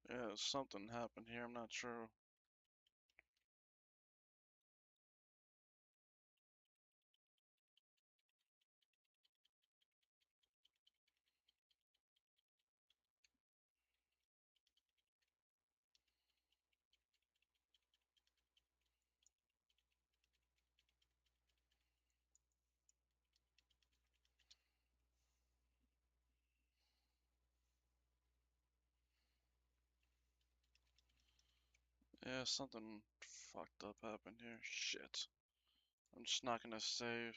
Yeah, something happened here. I'm not sure. Yeah, something fucked up happened here. Shit. I'm just not gonna save.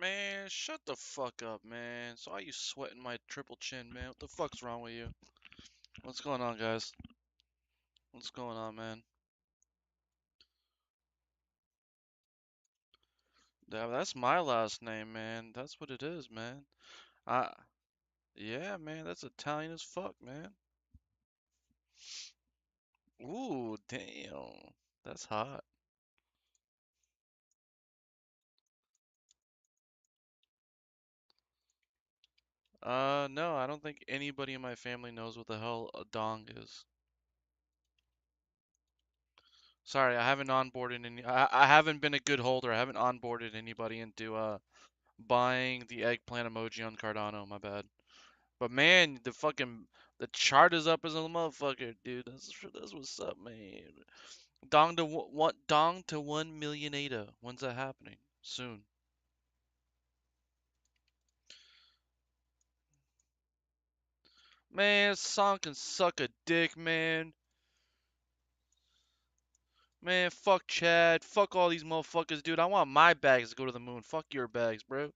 Man, shut the fuck up, man. Saw you sweating my triple chin, man. What the fuck's wrong with you? What's going on, guys? What's going on, man? Yeah, that's my last name, man. That's what it is, man. I, yeah, man, that's Italian as fuck, man. Ooh, damn. That's hot. No, I don't think anybody in my family knows what the hell a dong is. Sorry, I haven't onboarded any. I haven't been a good holder. I haven't onboarded anybody into buying the eggplant emoji on Cardano. My bad. But man, the chart is up as a motherfucker, dude. That's what's up, man. Dong to 1 million ADA. When's that happening? Soon. Man, Song can suck a dick, man. Man, fuck Chad. Fuck all these motherfuckers, dude. I want my bags to go to the moon. Fuck your bags, bro.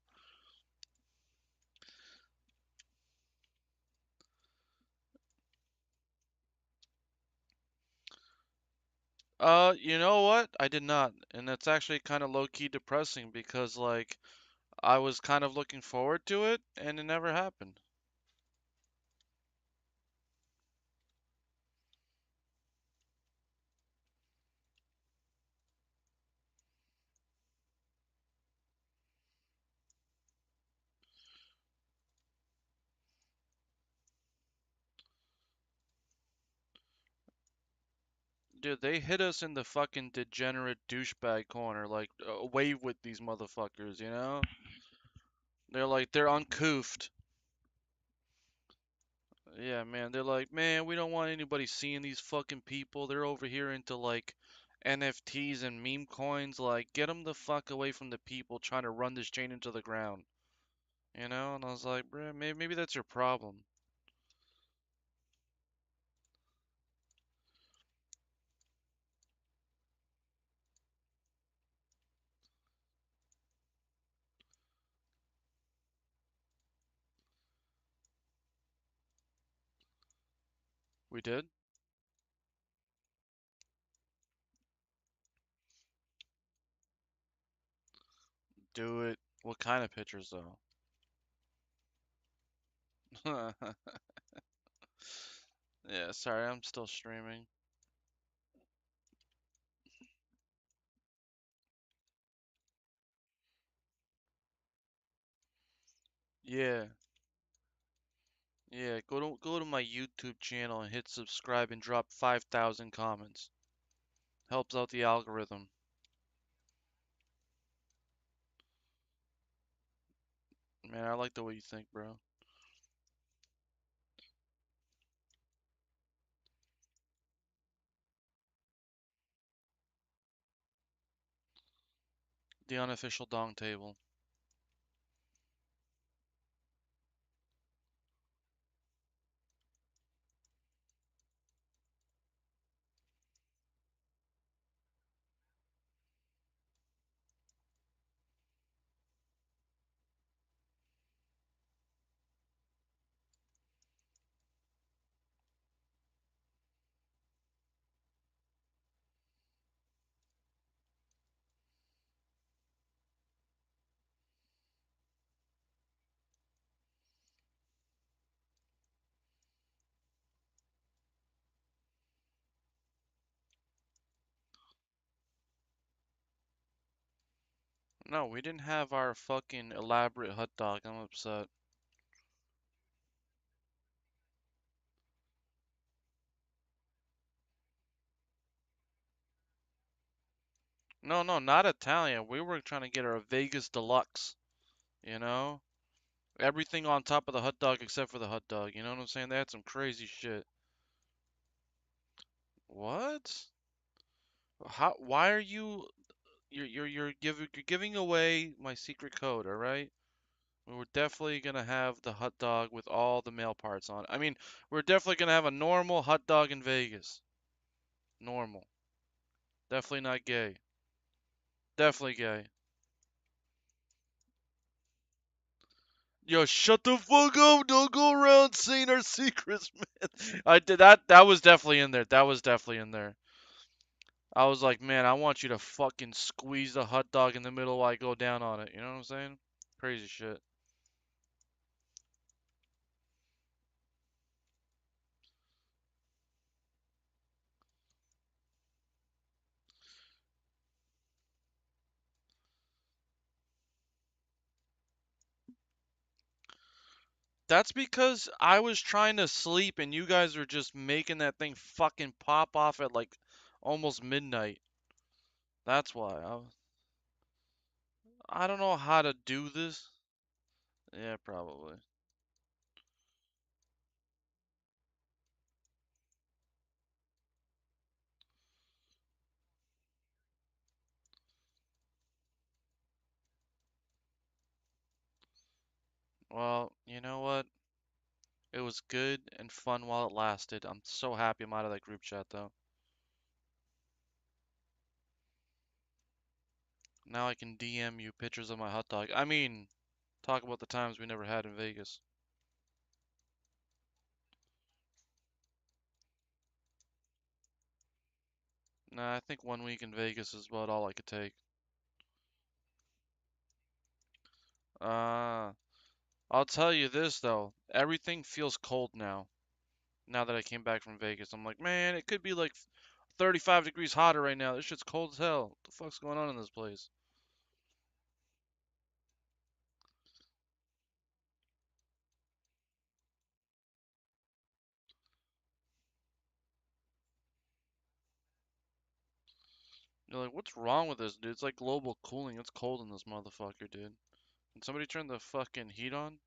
You know what? I did not. And it's actually kind of low-key depressing because, like, I was kind of looking forward to it, and it never happened. Dude, they hit us in the fucking degenerate douchebag corner, like, away with these motherfuckers, you know? They're uncoofed. Yeah, man, they're like, man, we don't want anybody seeing these fucking people. They're over here into, like, NFTs and meme coins. Like, get them the fuck away from the people trying to run this chain into the ground. You know? And I was like, bruh, maybe that's your problem. We did? Do it. What kind of pictures, though? Yeah, sorry, I'm still streaming. Yeah. Yeah, go to my YouTube channel and hit subscribe and drop 5,000 comments. Helps out the algorithm. Man, I like the way you think, bro. The unofficial dong table. No, we didn't have our fucking elaborate hot dog. I'm upset. No, no, not Italian. We were trying to get our Vegas deluxe, you know? Everything on top of the hot dog except for the hot dog. You know what I'm saying? They had some crazy shit. What? Why are you you're giving away my secret code, all right? We were definitely gonna have the hot dog with all the male parts on it. I mean, we're definitely gonna have a normal hot dog in Vegas. Normal. Definitely not gay. Definitely gay. Yo, shut the fuck up! Don't go around saying our secrets, man. I did that. That was definitely in there. That was definitely in there. I was like, man, I want you to fucking squeeze the hot dog in the middle while I go down on it. You know what I'm saying? Crazy shit. That's because I was trying to sleep and you guys were just making that thing fucking pop off at like almost midnight. That's why. I don't know how to do this. Yeah, probably. Well, you know what? It was good and fun while it lasted. I'm so happy I'm out of that group chat though. Now I can DM you pictures of my hot dog. I mean, talk about the times we never had in Vegas. Nah, I think 1 week in Vegas is about all I could take. Uh, I'll tell you this though. Everything feels cold now. Now that I came back from Vegas, I'm like, man, it could be like 35 degrees hotter right now. This shit's cold as hell. What the fuck's going on in this place? You're like, what's wrong with this, dude? It's like global cooling. It's cold in this motherfucker, dude. Can somebody turn the fucking heat on?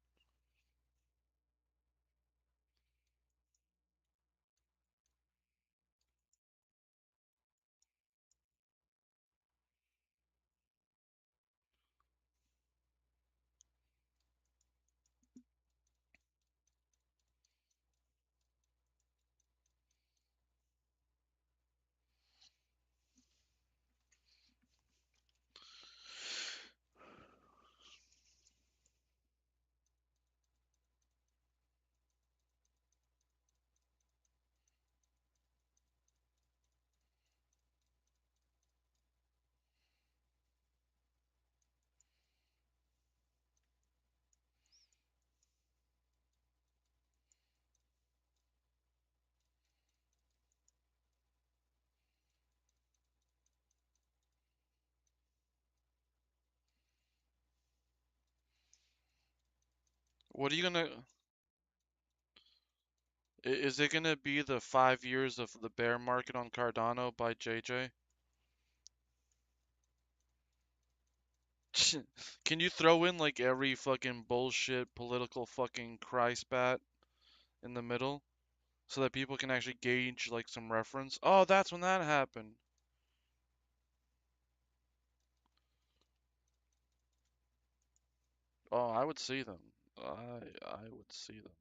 What are you gonna? Is it gonna be the 5 years of the bear market on Cardano by JJ? Can you throw in like every fucking bullshit political fucking cry spat in the middle so that people can actually gauge like some reference? Oh, that's when that happened. Oh, I would see them. I would see them.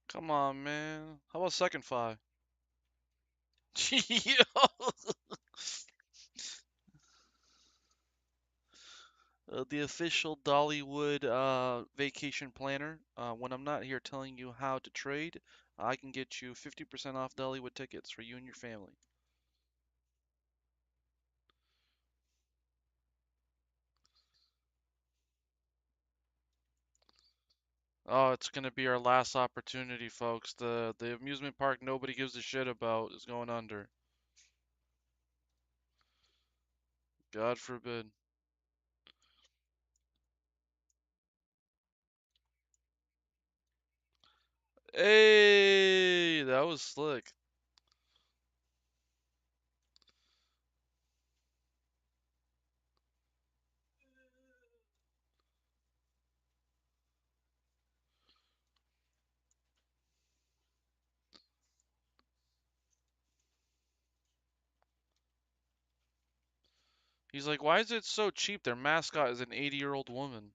Come on, man. How about second five? Yo. The official Dollywood vacation planner. When I'm not here telling you how to trade, I can get you 50% off Dollywood tickets for you and your family. Oh, it's gonna be our last opportunity, folks. The amusement park nobody gives a shit about is going under. God forbid. Hey, that was slick. He's like, why is it so cheap? Their mascot is an 80-year-old woman.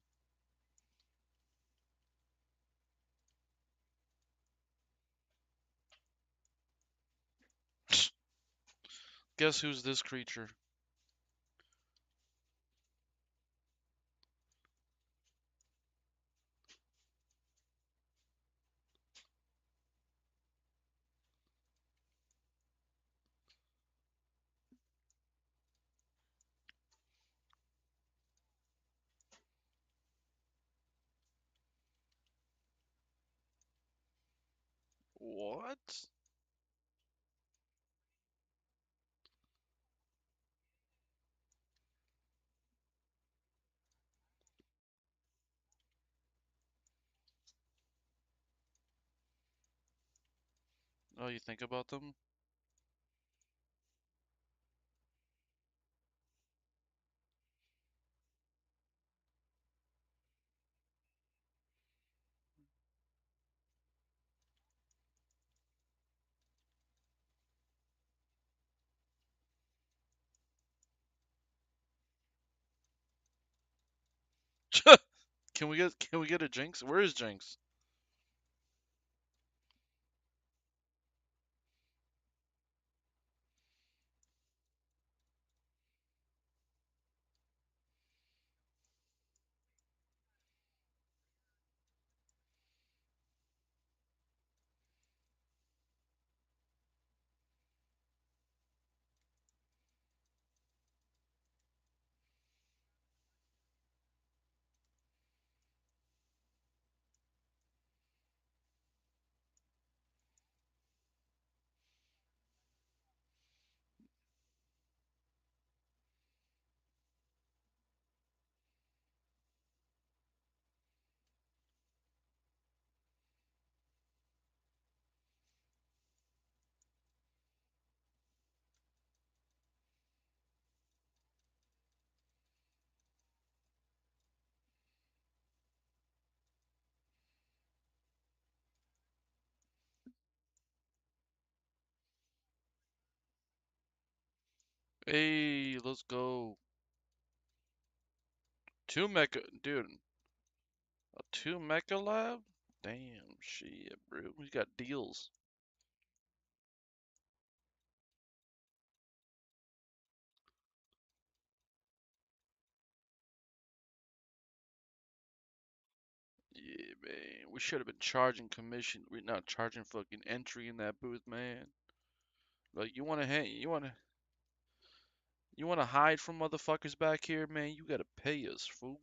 Guess who's this creature? What? Oh, you think about them? Can we get a Jinx? Where is Jinx? Hey, let's go. Two mecha, dude. A two mecha lab? Damn, shit, bro. We got deals. Yeah, man. We should have been charging commission. We not charging fucking entry in that booth, man. Like you wanna hide from motherfuckers back here, man? You gotta pay us, fool.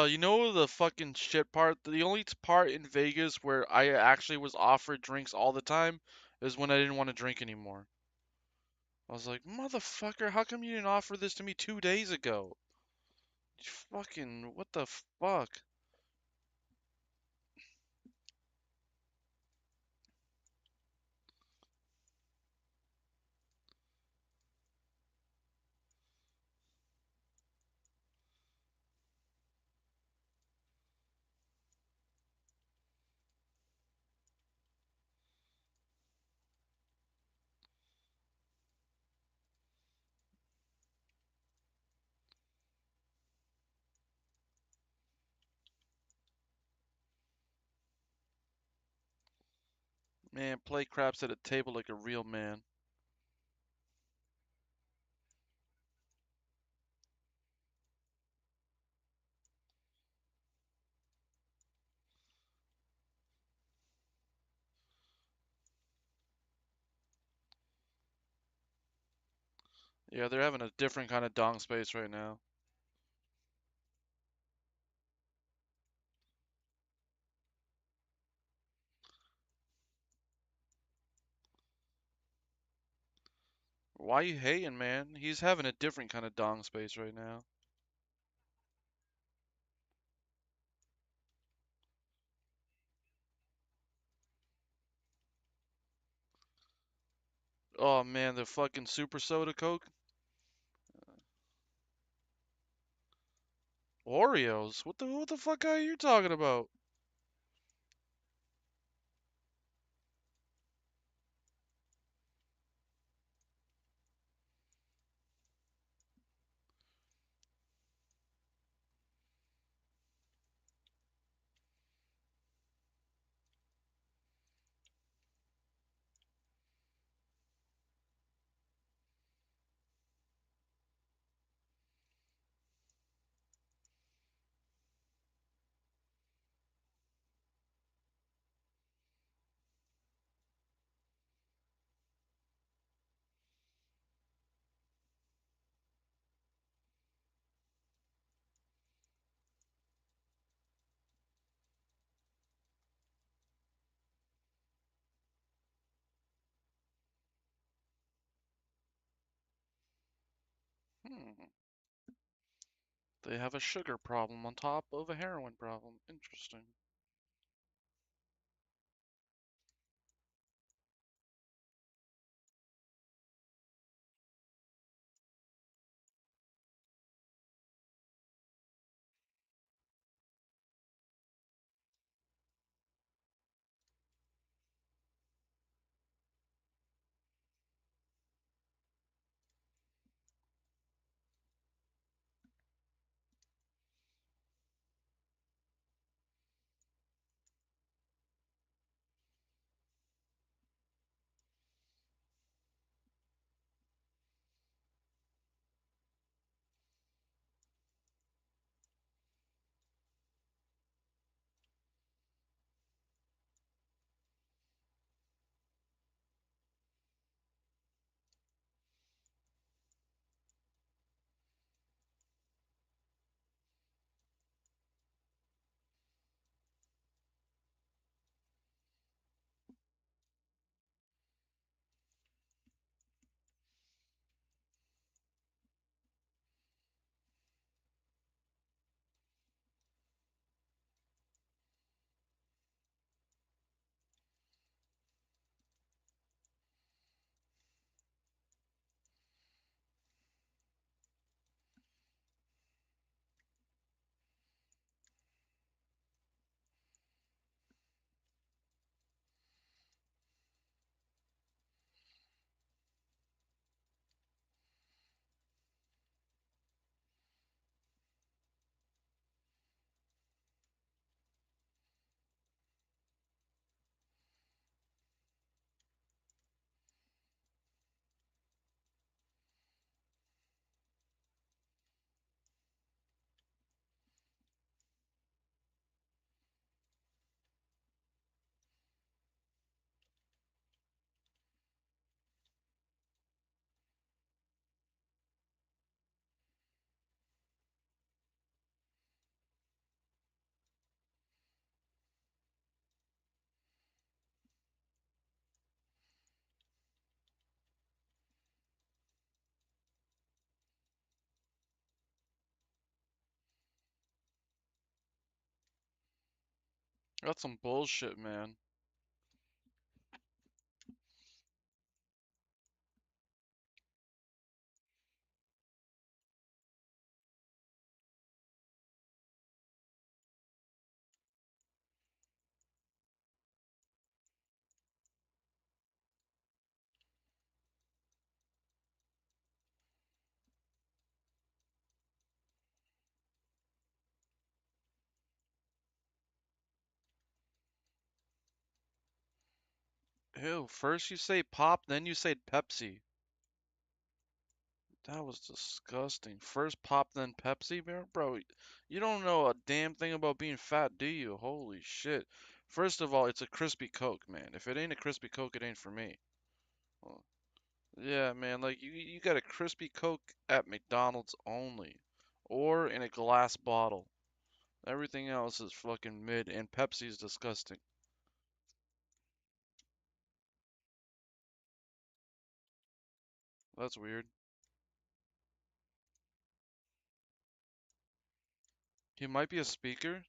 You know the fucking shit part? The only part in Vegas where I actually was offered drinks all the time is when I didn't want to drink anymore. I was like, motherfucker, how come you didn't offer this to me 2 days ago? You fucking, what the fuck? Man, play craps at a table like a real man. Yeah, they're having a different kind of dong space right now. Why you hating, man? He's having a different kind of dong space right now. Oh man, the fucking super soda Coke? Oreos? What the fuck are you talking about? Hmm. They have a sugar problem on top of a heroin problem. Interesting. That's some bullshit, man. Ew, first you say pop, then you say Pepsi. That was disgusting. First pop, then Pepsi, man? Bro, you don't know a damn thing about being fat, do you? Holy shit. First of all, it's a crispy Coke, man. If it ain't a crispy Coke, it ain't for me. Well, yeah, man, like you got a crispy Coke at McDonald's only. Or in a glass bottle. Everything else is fucking mid, and Pepsi's disgusting. That's weird. He might be a speaker.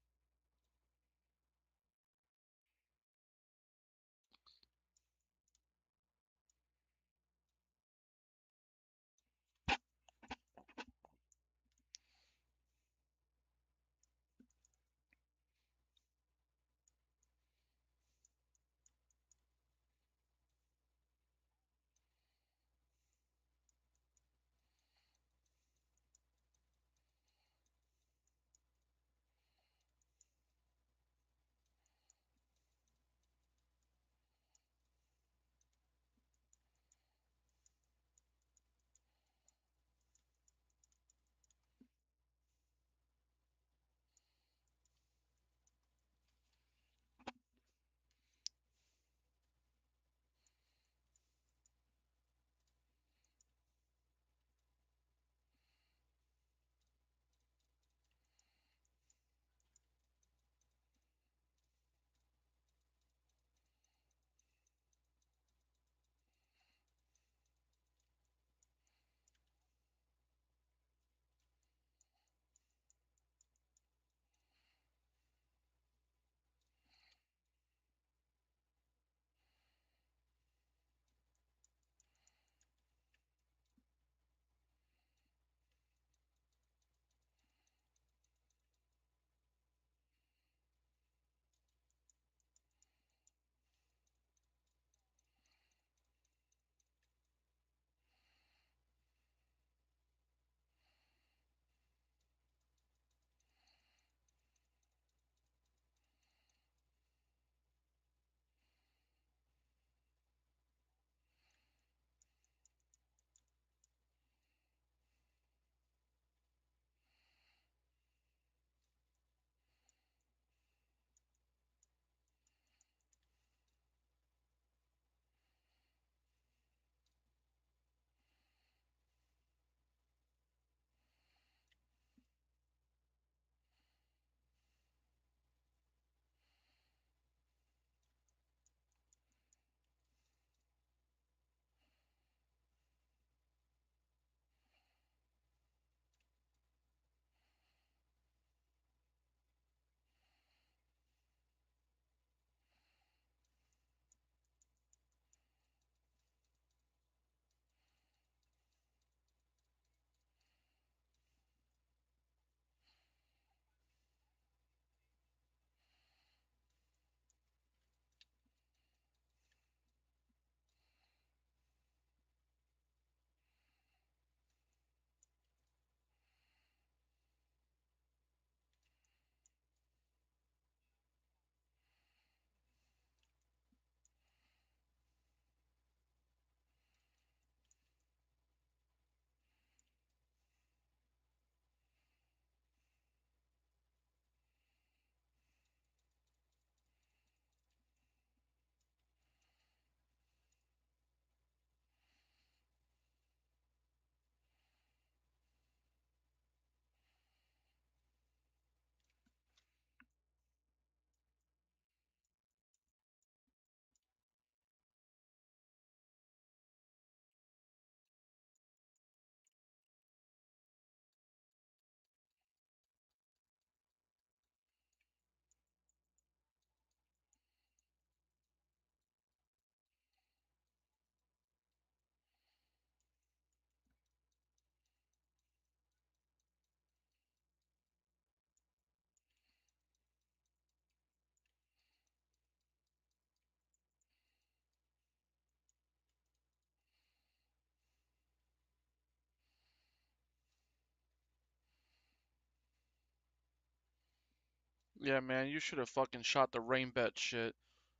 Yeah, man, you should have fucking shot the rain bet shit.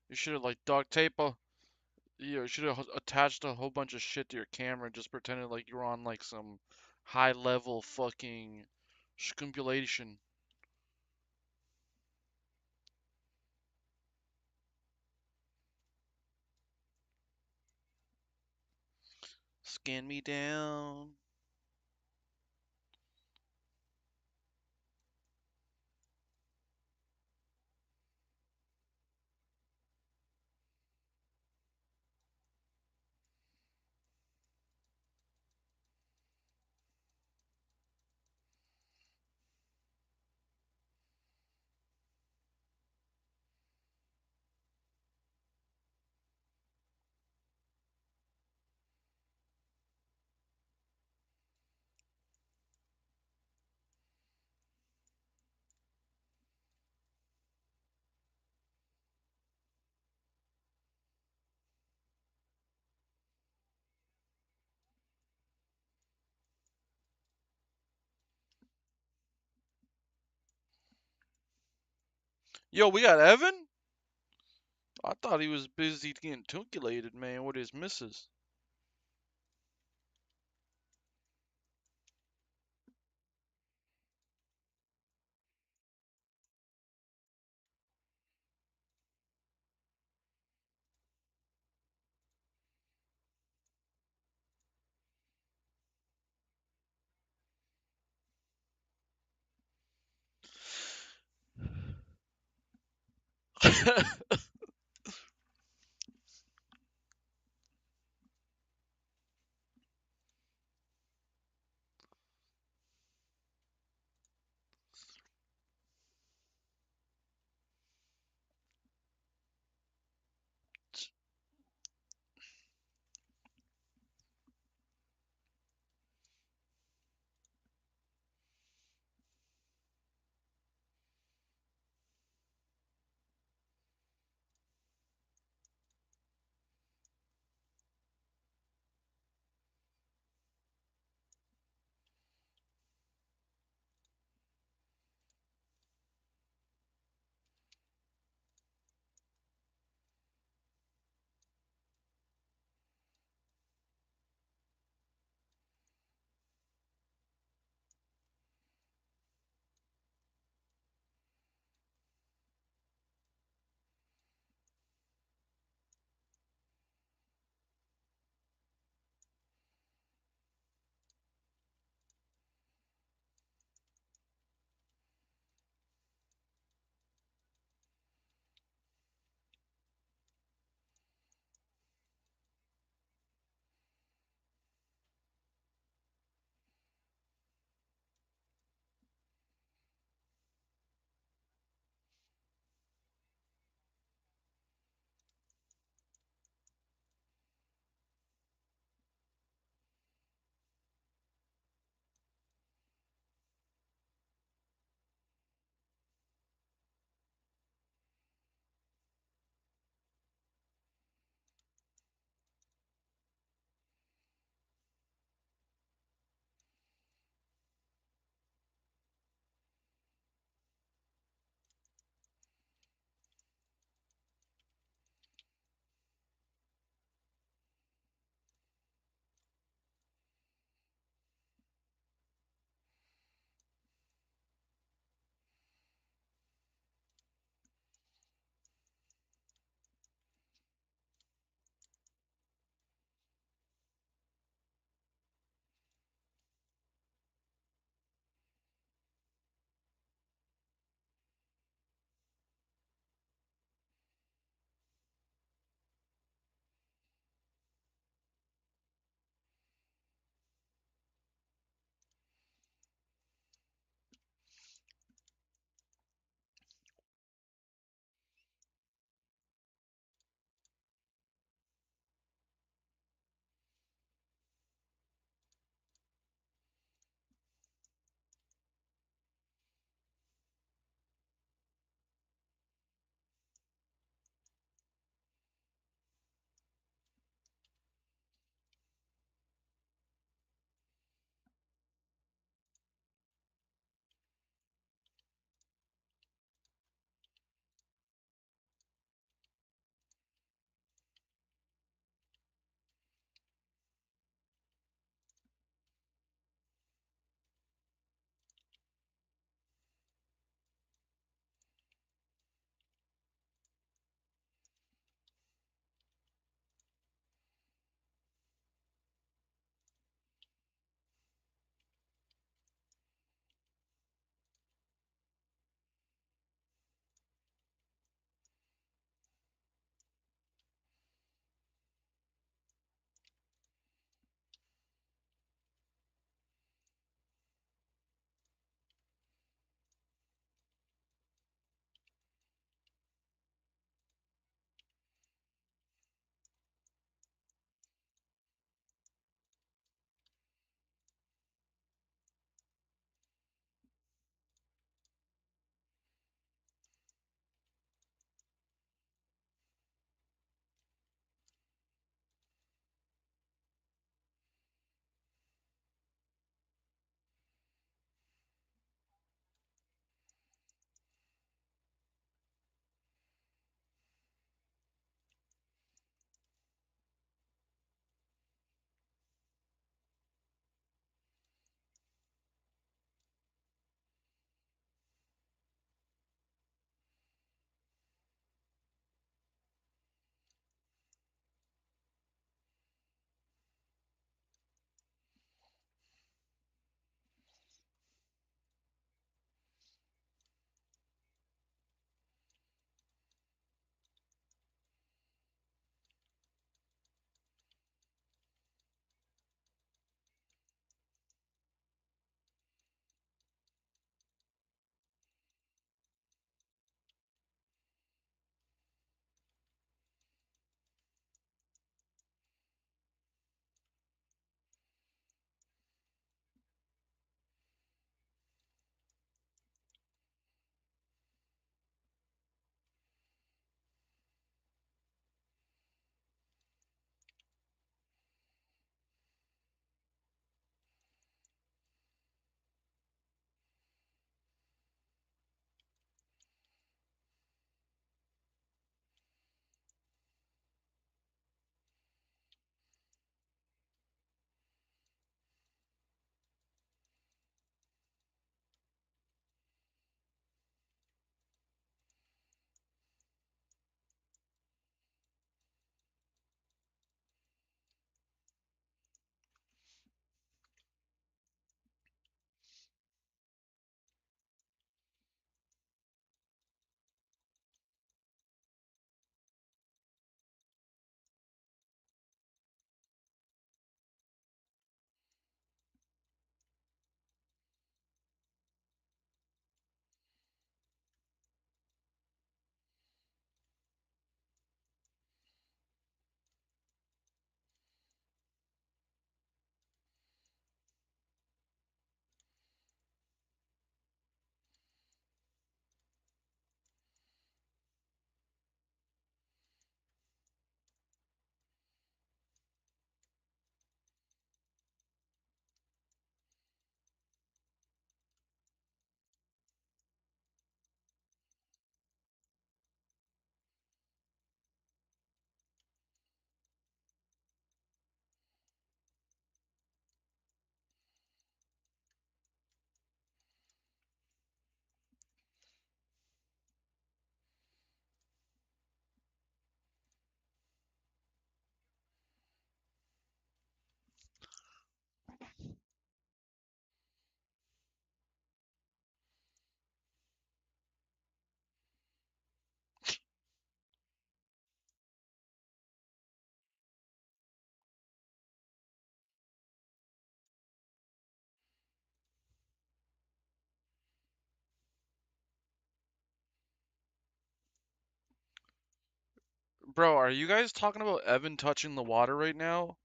You should have like duct tape a you should have attached a whole bunch of shit to your camera, and just pretended like you were on like some high level fucking scumbulation. Scan me down. Yo, we got Evan? I thought he was busy getting tunkulated, man, with his missus. Bro, are you guys talking about Evan touching the water right now?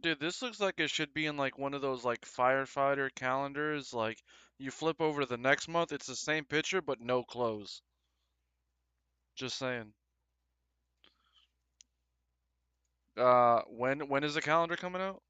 Dude, this looks like it should be in like one of those like firefighter calendars. Like you flip over to the next month, it's the same picture but no clothes. Just saying. When is the calendar coming out?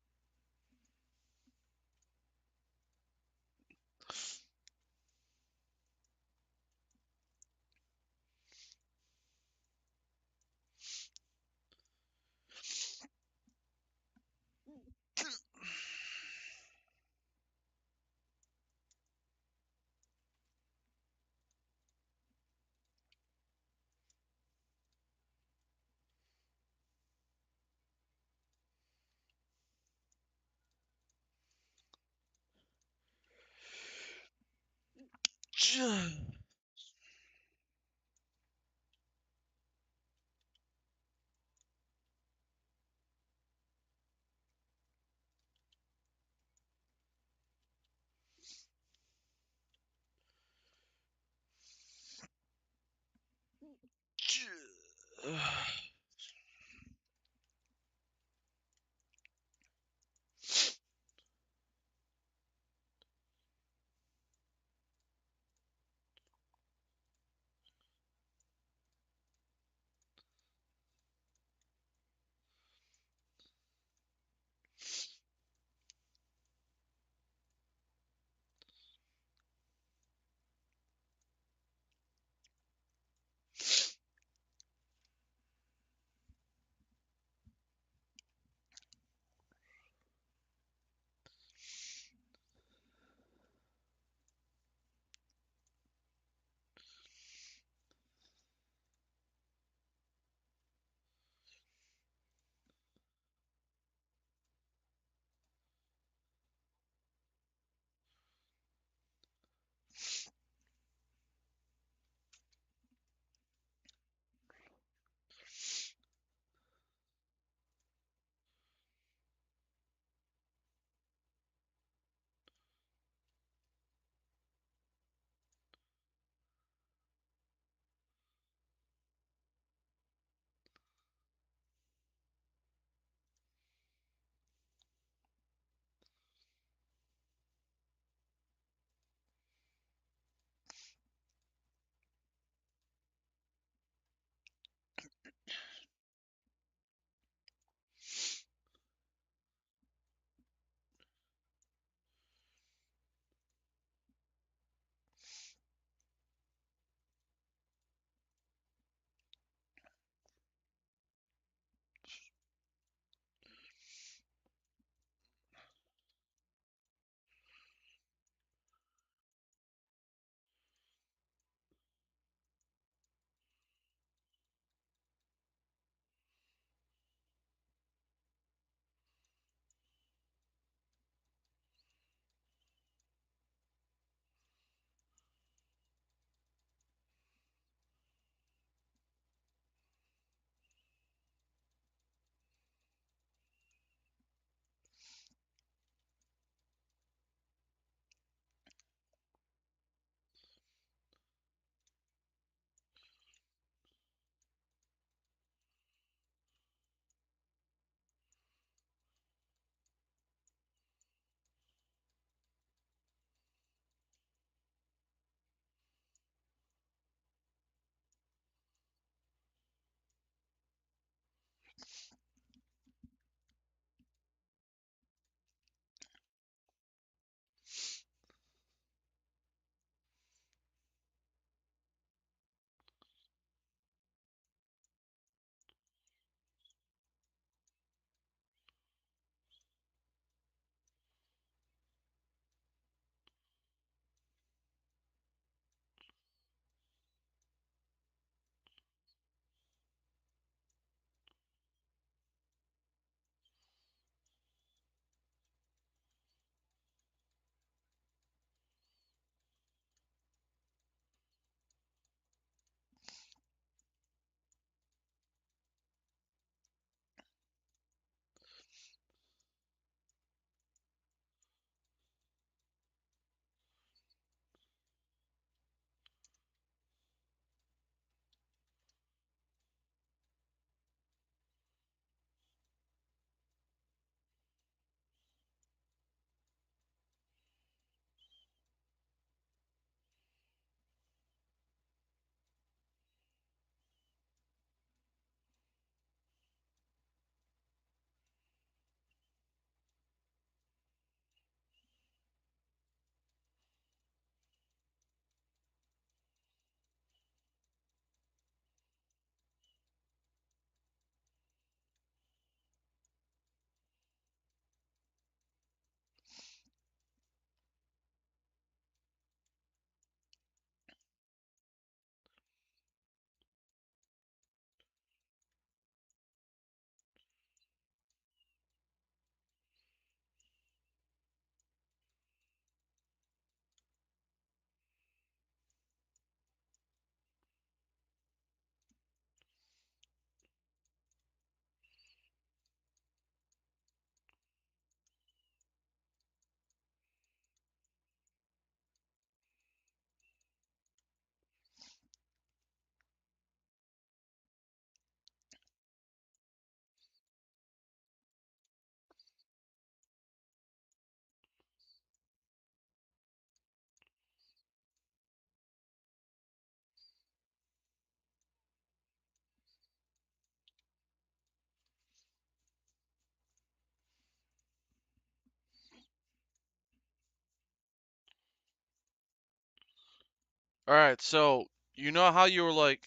All right, so you know how you were like,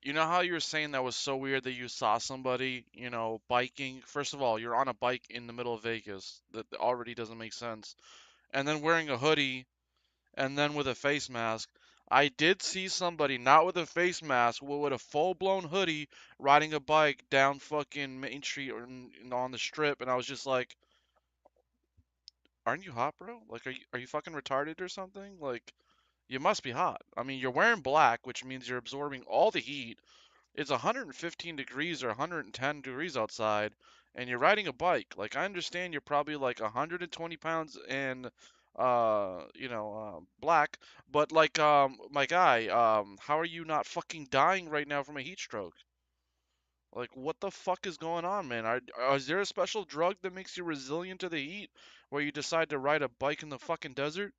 you know how you were saying that was so weird that you saw somebody, biking. First of all, you're on a bike in the middle of Vegas. That already doesn't make sense. And then wearing a hoodie and then with a face mask. I did see somebody not with a face mask, but with a full-blown hoodie riding a bike down fucking Main Street or on the strip, and I was just like, "Aren't you hot, bro? Like, are you fucking retarded or something? Like, you must be hot. I mean, you're wearing black, which means you're absorbing all the heat. It's 115 degrees or 110 degrees outside, and you're riding a bike. Like, I understand you're probably like 120 pounds and black, but like my guy, how are you not fucking dying right now from a heat stroke? Like, what the fuck is going on, man? Is there a special drug that makes you resilient to the heat where you decide to ride a bike in the fucking desert?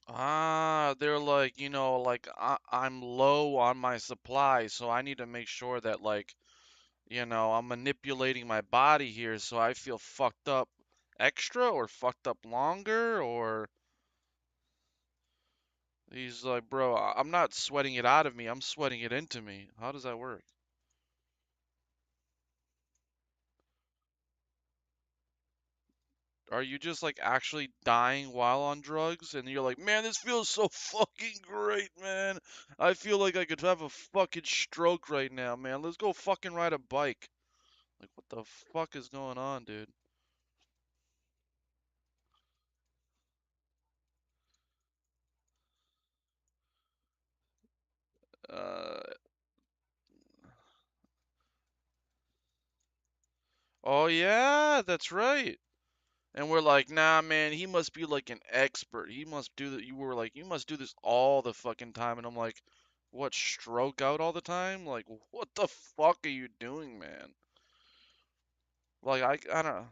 Ah, they're like, like I'm low on my supply, so I need to make sure that like, I'm manipulating my body here so I feel fucked up extra or fucked up longer or he's like, bro, I'm not sweating it out of me, I'm sweating it into me. How does that work? Are you just like actually dying while on drugs and you're like, man, this feels so fucking great, man. I feel like I could have a fucking stroke right now, man. Let's go fucking ride a bike. Like, what the fuck is going on, dude? Uh, oh yeah, that's right. And we're like, nah, man, he must be like an expert. He must do that. You were like, you must do this all the fucking time. And I'm like, what, stroke out all the time? Like, what the fuck are you doing, man? Like, I don't.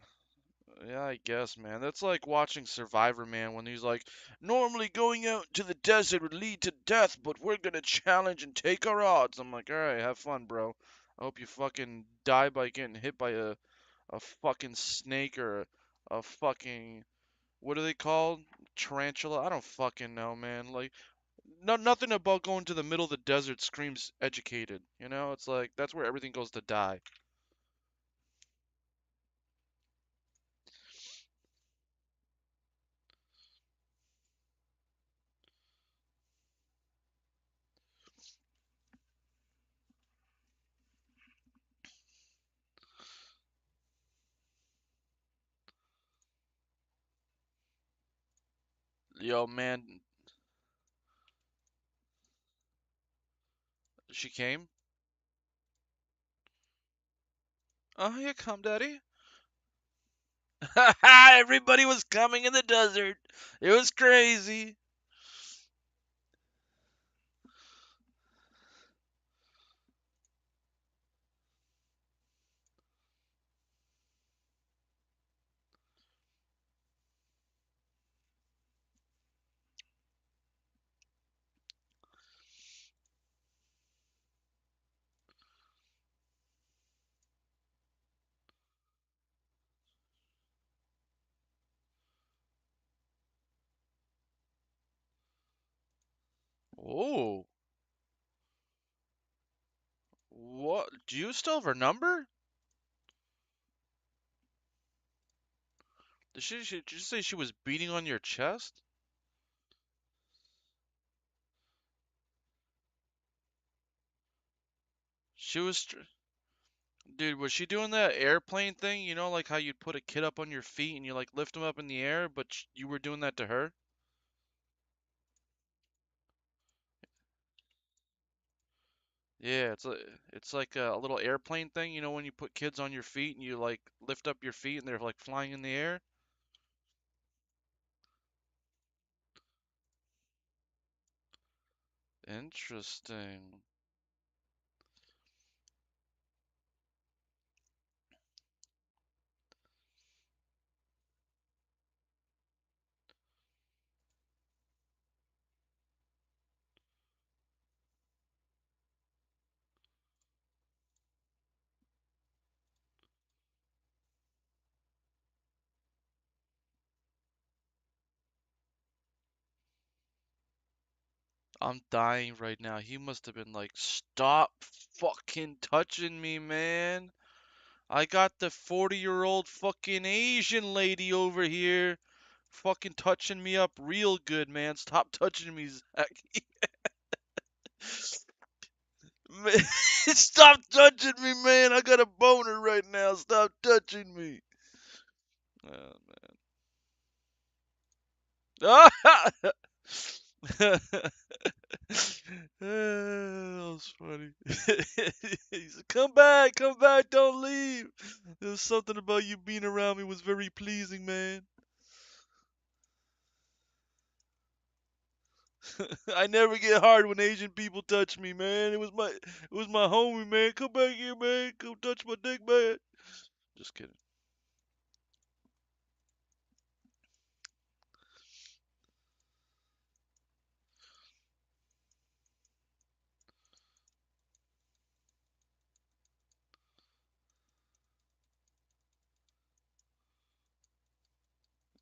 Yeah, I guess, man. That's like watching Survivor, man, when he's like, normally going out to the desert would lead to death, but we're gonna challenge and take our odds. I'm like, alright, have fun, bro. I hope you fucking die by getting hit by a fucking snake or a fucking, what are they called? Tarantula? I don't fucking know, man. Like, nothing about going to the middle of the desert screams educated. It's like, that's where everything goes to die. Yo, man, she came? Oh, here come, daddy. Everybody was coming in the desert. It was crazy. Oh, what? Do you still have her number? Did you say she was beating on your chest? She was, dude, was she doing that airplane thing? You know, like how you'd put a kid up on your feet and you like lift him up in the air, but you were doing that to her? Yeah, it's like a little airplane thing, when you put kids on your feet and you like lift up your feet and they're like flying in the air. Interesting. I'm dying right now. He must have been like, stop fucking touching me, man. I got the 40-year-old fucking Asian lady over here fucking touching me up real good, man. Stop touching me, Zach. Man, stop touching me, man. I got a boner right now. Stop touching me. Oh, man. That was funny. He said, come back, don't leave. There was something about you being around me was very pleasing, man. I never get hard when Asian people touch me, man. It was my homie, man. Come back here, man. Come touch my dick, man. Just kidding.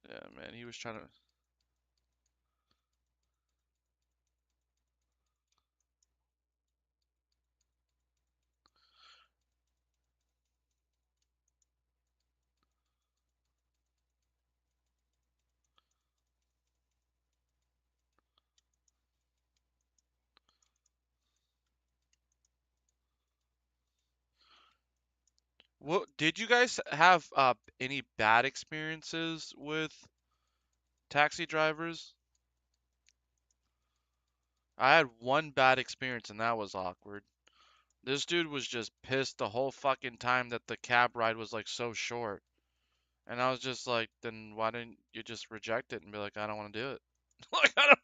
Yeah, man. He was trying to. What did you guys have any bad experiences with taxi drivers? I had one bad experience and that was awkward. This dude was just pissed the whole fucking time that the cab ride was like so short. And I was just like, then why didn't you just reject it and be like, I don't want to do it? Like I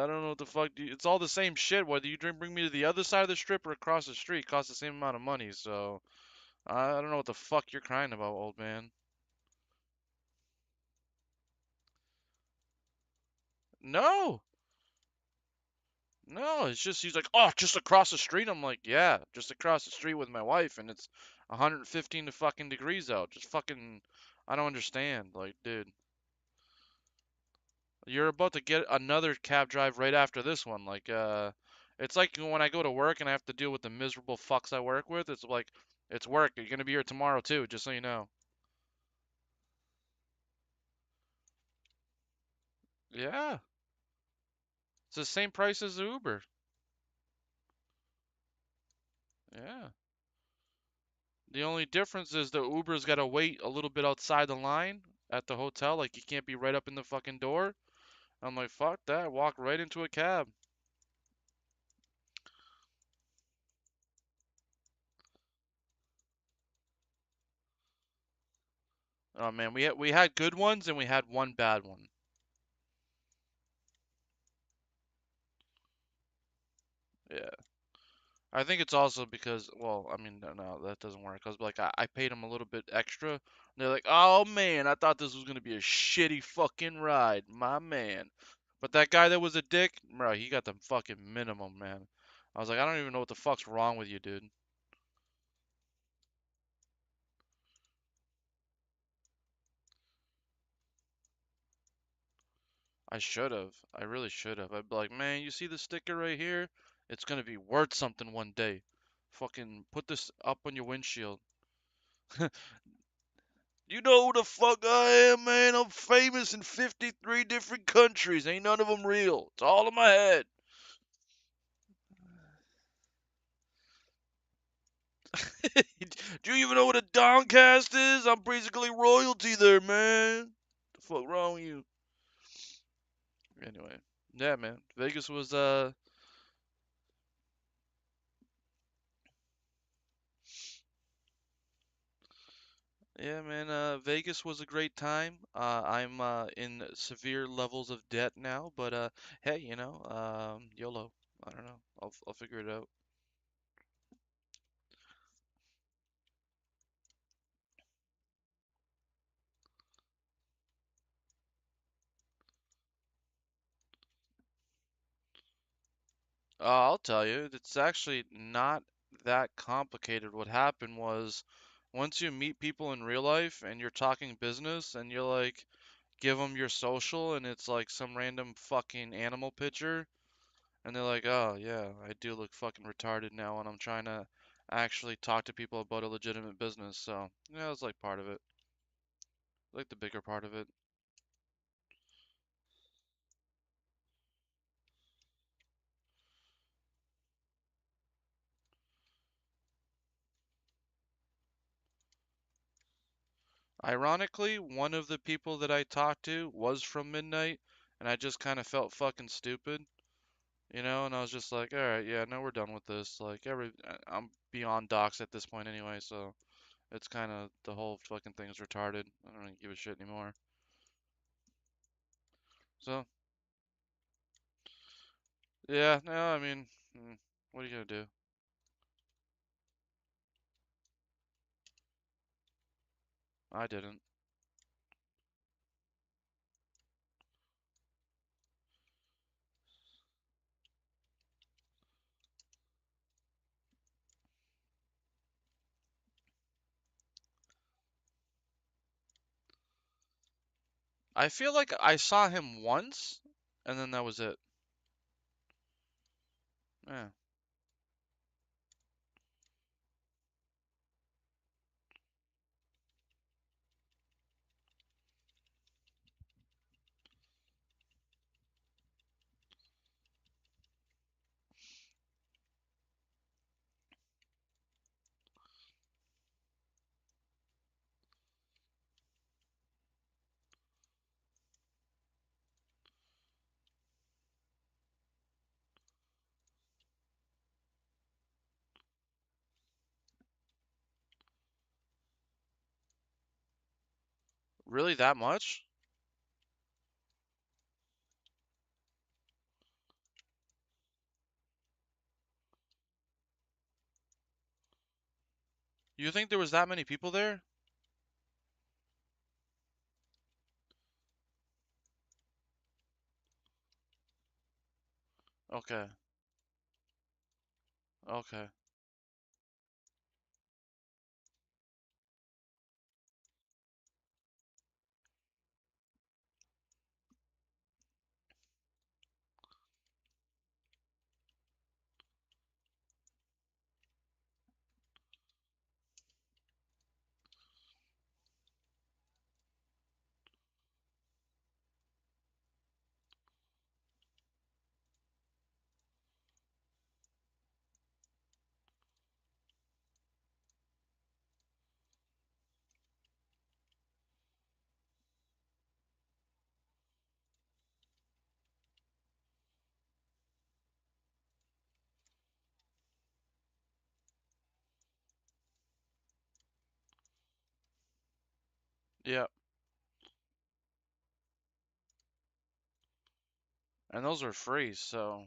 don't know what the fuck. It's all the same shit. Whether you bring me to the other side of the strip or across the street, it costs the same amount of money. So I don't know what the fuck you're crying about, old man. No, no. It's just he's like, oh, just across the street. I'm like, yeah, just across the street with my wife, and it's 115 to fucking degrees out. Just fucking, I don't understand. Like, dude. You're about to get another cab drive right after this one. Like, it's like when I go to work and I have to deal with the miserable fucks I work with. It's like, it's work. You're gonna be here tomorrow too, just so you know. Yeah, it's the same price as the Uber. Yeah. The only difference is the Uber's gotta wait a little bit outside the line at the hotel. Like, you can't be right up in the fucking door. I'm like, fuck that. Walk right into a cab. Oh man, we had good ones and we had one bad one. Yeah. I think it's also because, well, I mean, no, that doesn't work. Cause like I paid them a little bit extra. And they're like, oh man, I thought this was gonna be a shitty fucking ride, my man. But that guy that was a dick, bro, he got the fucking minimum, man. I was like, I don't even know what the fuck's wrong with you, dude. I should have. I really should have. I'd be like, man, you see the sticker right here? It's gonna be worth something one day. Fucking put this up on your windshield. You know who the fuck I am, man? I'm famous in 53 different countries. Ain't none of them real. It's all in my head. Do you even know what a Downcast is? I'm basically royalty there, man. The fuck wrong with you? Anyway, yeah, man. Vegas was yeah, man. Vegas was a great time. I'm in severe levels of debt now, but hey, YOLO. I don't know. I'll figure it out. I'll tell you, it's actually not that complicated. What happened was, once you meet people in real life and you're talking business and you're like, give them your social and it's like some random fucking animal picture, and they're like, oh yeah, I do look fucking retarded now when I'm trying to actually talk to people about a legitimate business. So, yeah, it's like part of it, like the bigger part of it. Ironically, one of the people that I talked to was from Midnight, and I just kind of felt fucking stupid, you know, and I was just like, all right, yeah, no, we're done with this. Like I'm beyond docs at this point anyway, so it's kind of the whole fucking thing's retarded. I don't really give a shit anymore. So yeah, no, I mean, what are you gonna do? I didn't. I feel like I saw him once, and then that was it. Yeah. Really that much? You think there was that many people there? Okay. Okay. Yeah. And those are free, so